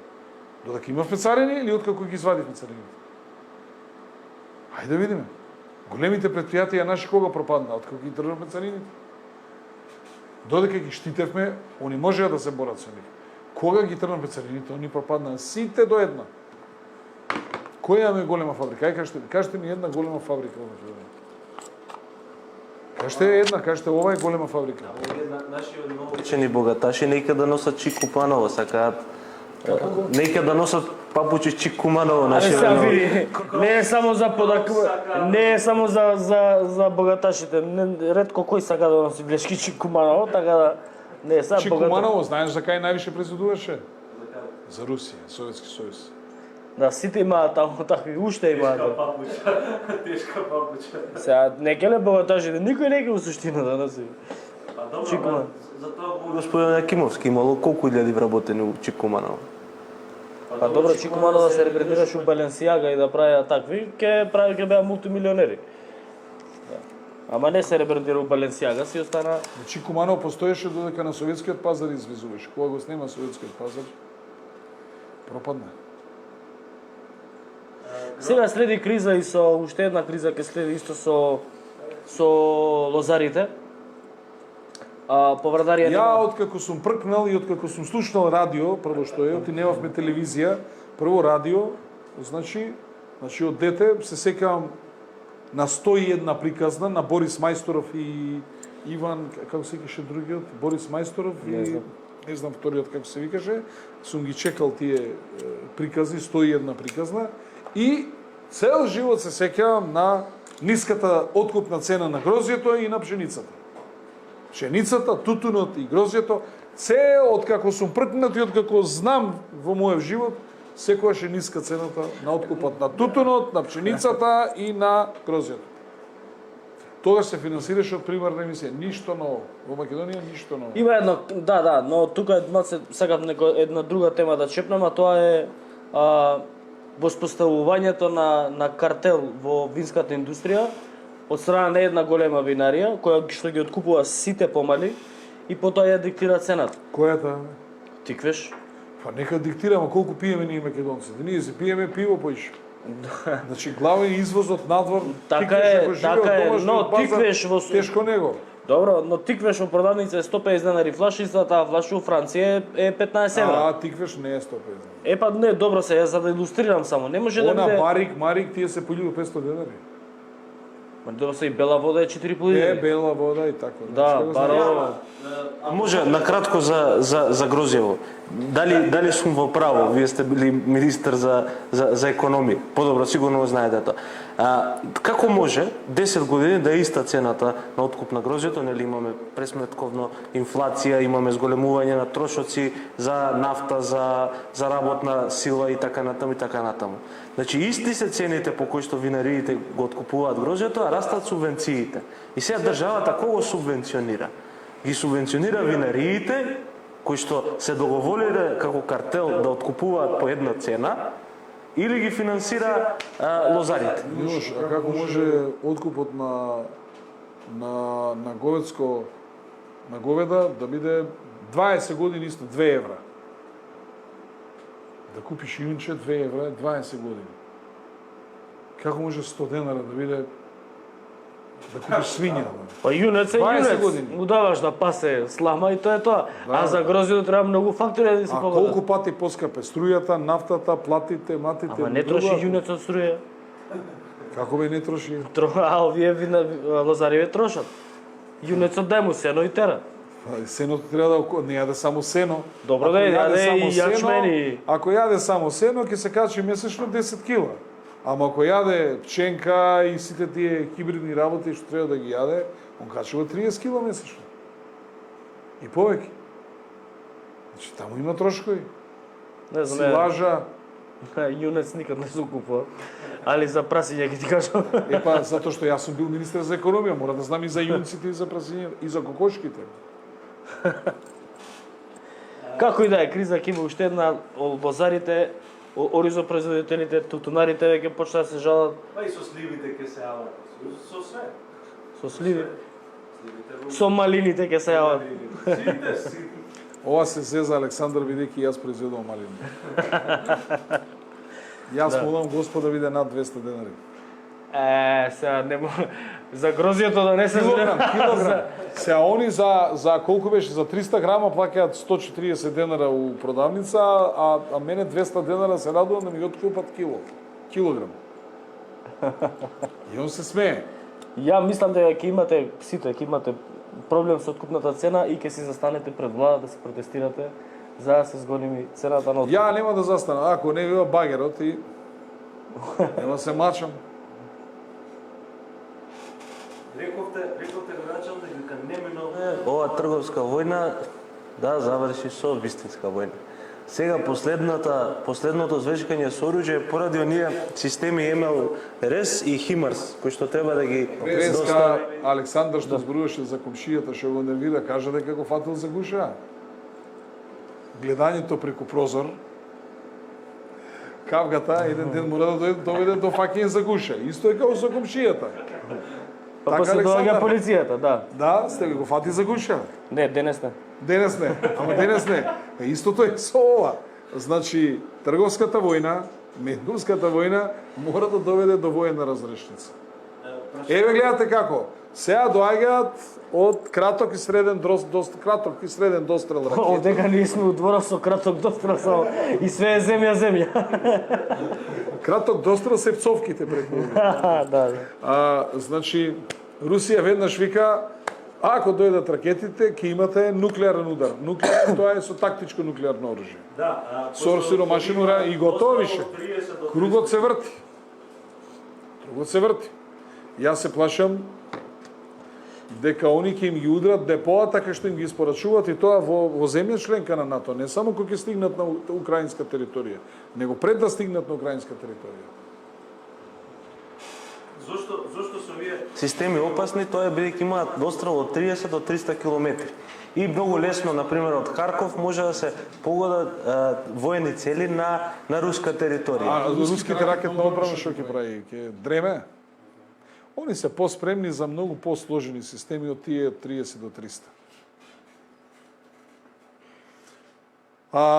Додека имавме царини или откако ги извадивме царините? Хајде да видиме. Големите предпријатија наши кога пропадна? Откако ги државме царините? Додека ги штитевме, они можеа да се борат со нив. Кога ги тргнавме царините, они пропаднаа сите до една. Која е голема фабрика? Кажете ми една голема фабрика во Македонија. Кажете ова е голема фабрика. Нашиот новоучени богаташи нека да носат Чик Купаново, сакаат нека да носат папучи Чик Куманово, нашиот нови. Не е само за не е само за богаташите. Ретко кој сака да носи влешки Чик Куманово, така да не е само Чик Куманово, знаеш за кај највише произведуваше? За Русија, Советски сојуз. Да, сите имаат таму такви, уште имаат. Тешка папуча. Сега, не ке ле богаташите, никој не ке во суштина да носи. Па добро, затоа господин Акимовски имало колку илјади вработени у Чик Куманово? Па добро, Чико Мано да се ребрендираш у Баленсиага и да правиа такви, ќе беа мултимилионери. Да. Ама не се ребрендира у Баленсиага, си остана... Значи Кумано постоеше додека на советскиот пазар извизуваше. Кога го снема советскиот пазар, пропадна. Сега следи криза и со уште една криза ќе следи исто со лозарите. Поврадарија Ја откако сум пркнал и откако сум слушнал радио, прво што е, оти немавме телевизија, прво радио, значи од дете се сеќавам на 101 приказна на Борис Мајсторов и Иван, како се викаше другиот, Борис Мајсторов и не знам вториот како се викаше, сум ги чекал тие приказни, 101 приказна и цел живот се сеќавам на ниската откупна цена на грозјето и на пшеницата. Пшеницата, тутунот и грозјето, се откако сум пркнат и откако знам во мојот живот, секогаш е ниска цената на откупот на тутунот, на пшеницата и на грозјето. Тогаш се финансираше од примарна емисија, ништо ново. Во Македонија ништо ново. Има едно, да, но тука сакам една друга тема да чепнам, а тоа е воспоставувањето на картел во винската индустрија од страна на една голема винарија, која што ги откупува сите помали и потоа ја диктира цената. Којата? Тиквеш? Па нека диктираме колку пиеме ние македонците. Ние се пиеме пиво поише. Значи главен извозот надвор. Така е, но тиквеш во тешко него. Добро, но тиквеш во продавница е 150 денари флашица, таа флаша во Франција е 15 евра. А тиквеш не е 150. Па не, добро се, за да илустрирам само. Не може да биде... Марик, тие се појуди 500 денари. Ма добро се и бела вода е 4 пати. Е, бела вода и така. Да, баро. Може накратко за грозјево. Дали сум во право? Вие сте били министер за економија. Подобро сигурно го знаете тоа. Како може 10 години да е иста цената на откуп на грозјето, нели имаме пресметковно инфлација, имаме зголемување на трошоци за нафта, за работна сила и така натаму и така натаму. Значи исти се цените по кои што винариите го откупуваат грозјето, а растат субвенциите. И сега државата кого субвенционира? Ги субвенционира винариите кои што се договориле како картел да откупуваат по една цена или ги финансира лозарите. Милош, а како може откупот на говеда да биде 20 години исто 2 евра? Да купиш јунче 2 евра 20 години. Како може 100 денара да биде да купиш свиња? Па јунец е 20 јунец. години. Му даваш да пасе слама и тоа е тоа. Да. А за грозјето треба многу фактори да се А погодат. колку пати поскапе струјата, нафтата, платите, матите? Ама не троши јунец од струја. Како бе не троши? А овие лозариве трошат. Јунецот дај му сено и тера. Сеното треба да не јаде само сено. Добро Ако да јаде јаде само и јачмен и... Ако јаде само сено, ќе се качи месечно 10 кила. Ама ако јаде пченка и сите тие хибридни работи што треба да ги јаде, он качува 30 кила месечно. И повеќе. Значи таму има трошкови. Не знам, Силажа. јунец никад не се купува. Али за прасиња ги ти кажам. Епа, затоа што јас сум бил министер за економија, мора да знам и за јунците и за прасиња и за кокошките. Како и да е, криза ќе има уште една, лозарите, оризопроизводителите, тутунарите веќе почнаа да се жалат. Па и со сливите ќе се јават. Со све. Со сливи. Со малините ќе се јават. Сите. Ова се зеза Александар, бидејќи јас произведувам малини. Јас молам Господа биде над 200 денари. Сега не може. За грозјето да не се Килограм. Сега они за колку беше за 300 грама плаќаат 140 денара у продавница, а мене 200 денара се радувам да ми откупат килограм. И он се смее. Ја мислам дека ќе имате сите, ќе имате проблем со откупната цена и ќе си застанете пред влада да се протестирате за да се згоними цената на откуп. Ја нема да застанам, ако не бива багерот и нема се мачам. Рековте граѓан дека немино ова трговска војна да заврши со вистинска војна. Сега последното звечкање со оруџје е поради оние системи МЛРС и ХИМАРС кои што треба да ги Преска Александар што зборуваше за комшијата што го нервира, кажа дека го фатил за гуша. Гледањето преку прозор кавгата еден ден мора да доведе до фаќање за гуша. Исто е како со комшијата. Па Така, после Александар? доаѓа полицијата, да. Да, сте го фати за гуша. Не, денес не. Денес не, ама денес не. Истото е со ова. Значи, трговската војна, меднурската војна мора да доведе до војна разрешница. Еве гледате како. Сега доаѓаат од краток и среден дострел ракети. Овдека ние сме у двора со краток дострел само и све е земја. Краток дострел се пцовките преку. Да. Значи, Русија веднаш вика, ако дојдат ракетите, ќе имате нуклеарен удар. Нуклеарен, тоа е со тактичко нуклеарно оружје. Да, Со сиромашен удар и готово више. Кругот се врти. Јас се плашам дека они ќе им ги удрат депоа така што им ги испорачуваат и тоа во земја членка на НАТО, не само кога ќе стигнат на украинска територија, него пред да стигнат на украинска територија. Зошто се овие Системи опасни, тоа е бидејќи имаат дострел од 30 до 300 километри. И многу лесно, например, од Харков може да се погодат воени цели на руска територија. Руските ракетна одбрана што ќе прави? Ќе дреме? Они се поспремни за многу посложени системи од тие 30 до 300.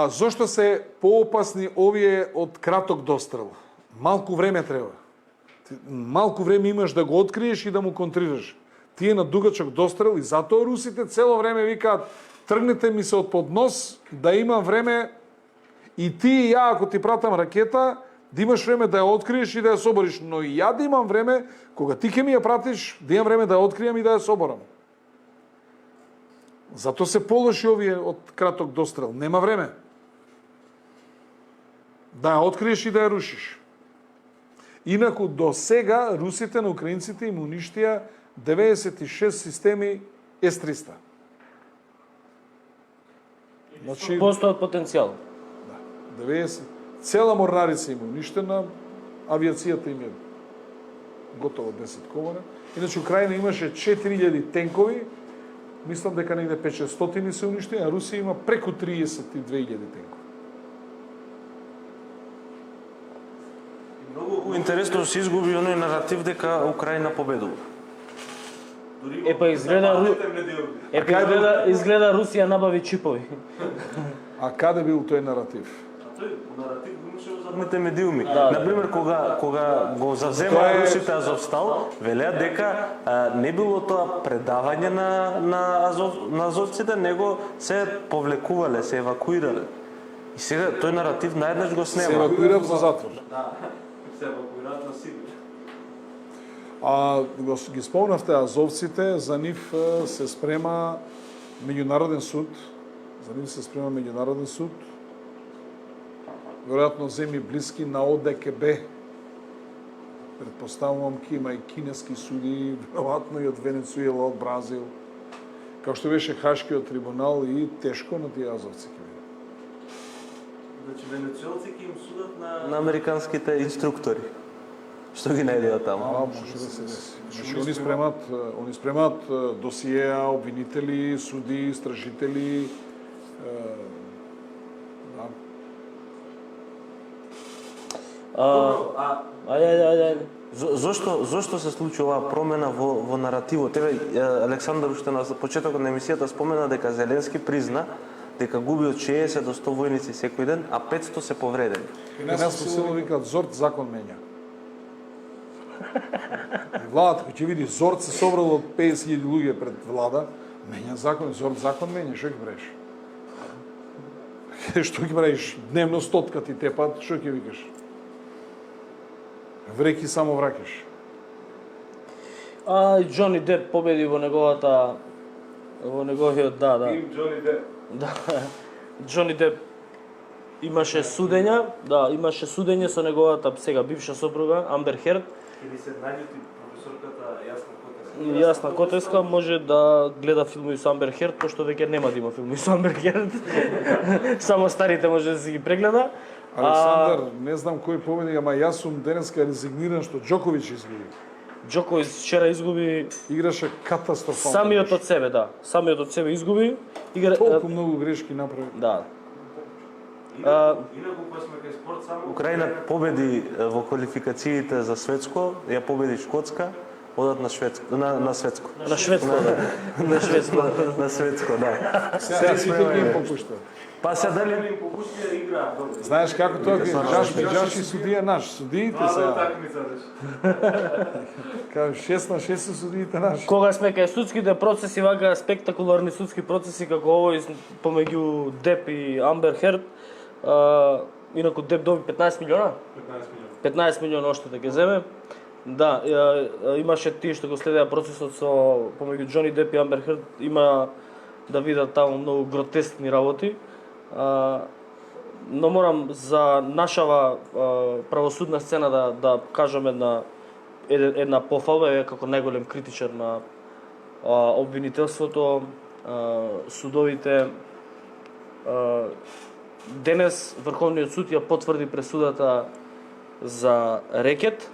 Зошто се поопасни овие од краток дострел? Малку време треба. Малку време имаш да го откриеш и да му контрираш. Тие на дугачок дострел и затоа русите цело време викаат тргнете ми се од поднос да имам време и ти и ја ако ти пратам ракета да имаш време да ја откриеш и да ја собориш, но и ја да имам време кога ти ќе ми ја пратиш да имам време да ја откријам и да ја соборам. Зато се полоши овие од краток дострел. Нема време. Да ја откриеш и да ја рушиш. Инаку до сега русите на украинците им уништија 96 системи С-300. Значи, Постојат потенцијал. 90. Цела морнарица им уништена, авиацијата им е готово 10 комора. Иначе Украина имаше 4000 тенкови, мислам дека негде 500 се уништени, а Русија има преку 32.000 тенкови. Многу интересно се изгуби оној наратив дека Украина победува. Изгледа Русија набави чипови. А каде бил тој наратив? Тој наратив го имаше во задните медиуми. Например, кога го завземаа русите Азовстал, велеа дека не било тоа предавање на азовците, него се повлекувале, се евакуирале. И сега тој наратив наеднаш го Се снема. евакуирав за затвор. се евакуират на Сибир? Ги спомнавте азовците, за нив се спрема меѓународен суд. Веројатно земји блиски на ОДКБ. Предпоставувам ки има и кинески суди, веројатно и од Венецуела, од Бразил. Као што беше Хашкиот трибунал и тешко на тие азовци ќе биде. Значи венецуелци ќе им судат На американските инструктори. Што ги најдеа таму? Може да се деси. Значи, они спремаат досиеа, обвинители, суди, истражители. Ајде. Зошто се случи оваа промена во наративот? Александар уште на почетокот на емисијата спомена дека Зеленски призна дека губи од 60 до 100 војници секој ден, а 500 се повредени. И нас силно викаат Зорт закон менја. Владата кој ќе види Зорт се собрал од 50.000 луѓе пред влада, менја закон, Зорт закон менја, што ќе правиш? Што ќе правиш? Дневно стотка ти тепат, што ќе викаш? Вреки само вракеш. Џони Деп победи во неговиот Им Џони Деп. Да. Џони Деп имаше судење со неговата сега бивша сопруга Амбер Херд. Или се најути професорката Јасна Котеска. Јасна Котеска може да гледа филми со Амбер Херд, пошто веќе нема да има филми со Амбер Херд. Само старите може да си ги прегледа. Александар, не знам кој победи, ама јас сум денеска резигниран што Џоковиќ изгуби. Џоковиќ вчера изгуби Играше катастрофално. самиот од себе изгуби. Толку многу грешки направи. Да. Инаку кога сме кај спорт само Украина победи во квалификациите за светско, ја победи Шкотска, одат на светско, на светско. На шведско, да. На шведско. На светско, да. Сега сите ги им попушта. Па се дали им попустија игра добро. Знаеш како тоа ги Джаши судија наш, судиите Мала сега. такмица беше. Кај 6 на 6 се судиите наши. Кога сме кај судските процеси, вака спектакуларни судски процеси како овој помеѓу Деп и Амбер Херд, инаку Деп доби 15 милиона? 15 милиона оште да ќе земе. Да, имаше тие што го следеа процесот со помеѓу Џони Деп и Амбер Херд, има да видат таму многу гротескни работи. Но морам за нашава правосудна сцена да кажам една пофалба, како најголем критичар на обвинителството, судовите. Денес Врховниот суд ја потврди пресудата за рекет.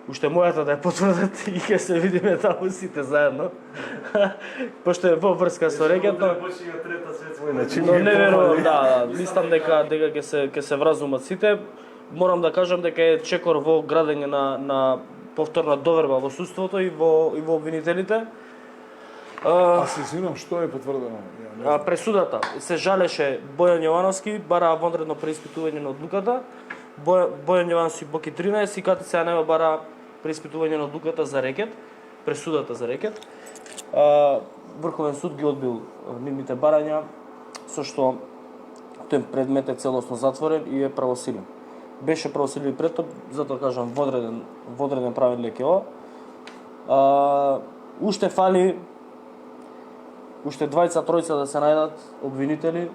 Уште мојата да ја потврдат и ќе се видиме таму сите заедно. Пошто е во врска со рекет, но Почиња трета светска. но не верувам, да, мислам дека ќе се вразумат сите. Морам да кажам дека е чекор во градење на повторна доверба во судството и во обвинителите. Се извинувам, што е потврдено? Пресудата се жалеше Бојан Јовановски, бара вонредно преиспитување на одлуката. Бојан Јовановски Боки 13 и КТЦ Анева бара преиспитување на одлуката за рекет, пресудата за рекет. Врховен суд ги одбил нивните барања, со што тој предмет е целосно затворен и е правосилен. Беше правосилен пред тоа, затоа кажам водреден правен лек е ова. Уште фали уште двајца тројца да се најдат обвинители,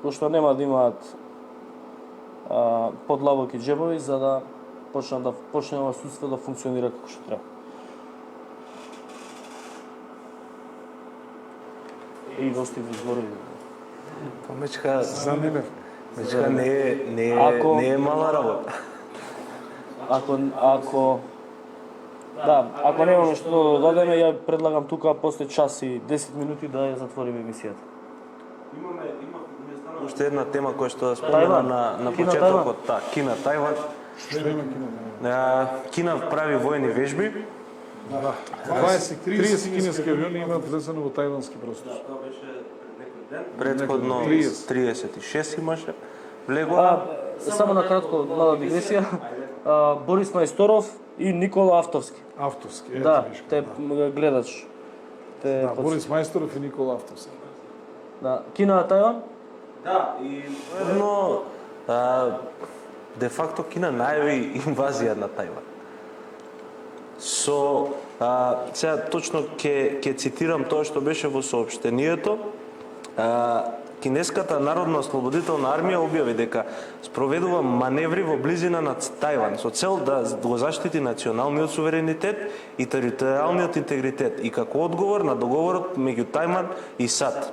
кои што нема да имаат подлабоки џебови за да почне ова судство да функционира како што треба. И достигни зборови. Мечка Занемев. не е мала работа. Ако немаме што да додадеме, ја предлагам тука после час и 10 минути да ја затвориме емисијата. Има Уште една тема која што да спомена на почетокот, Кина, Тајван. Што има Кина? Кина прави војни вежби. 30 кинески авиони имаат влезено во тајвански простор. Тоа беше пред некој ден. Предходно 30. 36 имаше. Влегоа. Само на кратко, мала дигресија. Борис Мајсторов и Никола Автовски. Автовски, ето Да, виж. те гледач. Да, Борис Мајсторов и Никола Автовски. Да, Кина Тајван? Да, и Но де факто Кина најави инвазија на Тајван. Сега точно ќе цитирам тоа што беше во соопштението. Кинеската народно ослободителна армија објави дека спроведува маневри во близина на Тајван со цел да го заштити националниот суверенитет и територијалниот интегритет и како одговор на договорот меѓу Тајван и САД.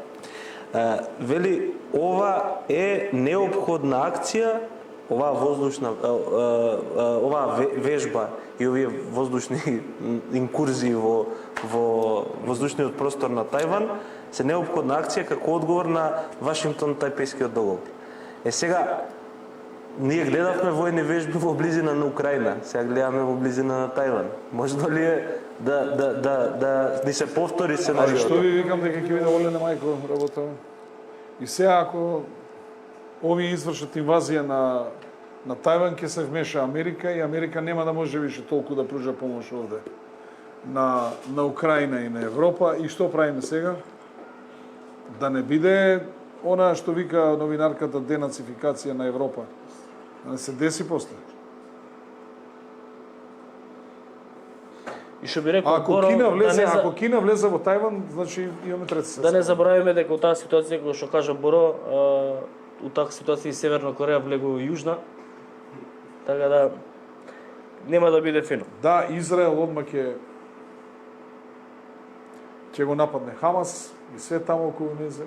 Вели, ова е неопходна акција, оваа вежба и овие воздушни инкурзии во воздушниот простор на Тајван се неопходна акција како одговор на Вашингтон-Тајпејскиот договор. Сега, ние гледавме војни вежби во близина на Украина, сега гледаме во близина на Тајван. Можно ли е да ни се повтори Што сценариото? ви викам дека ќе биде олена мајко работа. И сега ако овие извршат инвазија на Тајван, ќе се вмеша Америка и Америка нема да може више толку да пружа помош овде на Украина и на Европа. И што правиме сега? Да не биде она што вика новинарката денацификација на Европа. Да не се деси после. И што би рекол Ако Боро, Кина влезе во Тајван, значи имаме трета светска. да не забораваме дека у таа ситуација, како што кажа Боро, у таа ситуација и Северна Кореја влегува и Јужна. Така да нема да биде фино. Да, Израел одма ќе го нападне Хамас и све таму околу незе.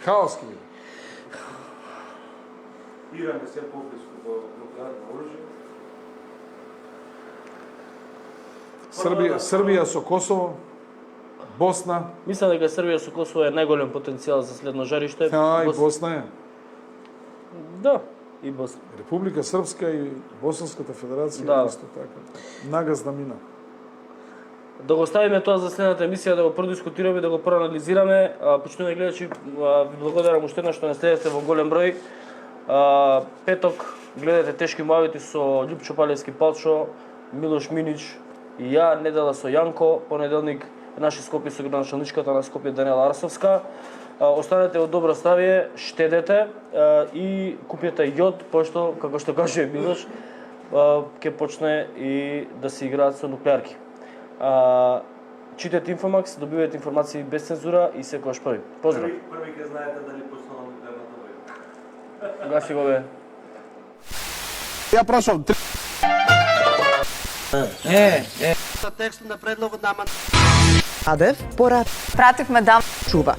Хаос ќе биде. Иран е се поблиску до нуклеарно оружје. Србија со Косово. Босна, Мислам дека Србија со Косово е најголем потенцијал за следно жариште. и Босна е. Да, и Босна. Република Српска и Босанската федерација Да. исто така. Нагазна мина. Да го ставиме тоа за следната емисија, да го продискутираме, да го проанализираме. Почнуваме гледачи, ви благодарам уште еднаш што не следите во голем број. Петок гледате Тешки муабети со Љупчо Палевски Палчо, Милош Минич и ја, недела со Јанко, понеделник наши Скопје со градоначалничката на Скопје Даниела Арсовска. Останете во добро здравје, штедете и купете јод, пошто, како што каже Милош, ќе почне и да се играат со нуклеарки. Читате Инфомакс, добивате информации без цензура и секогаш први. Поздрав! Први ќе знаете дали почнала нуклеарната војна. Гаси го бе. За текст на предлогот на амандман. Адев порат Пративме да чува.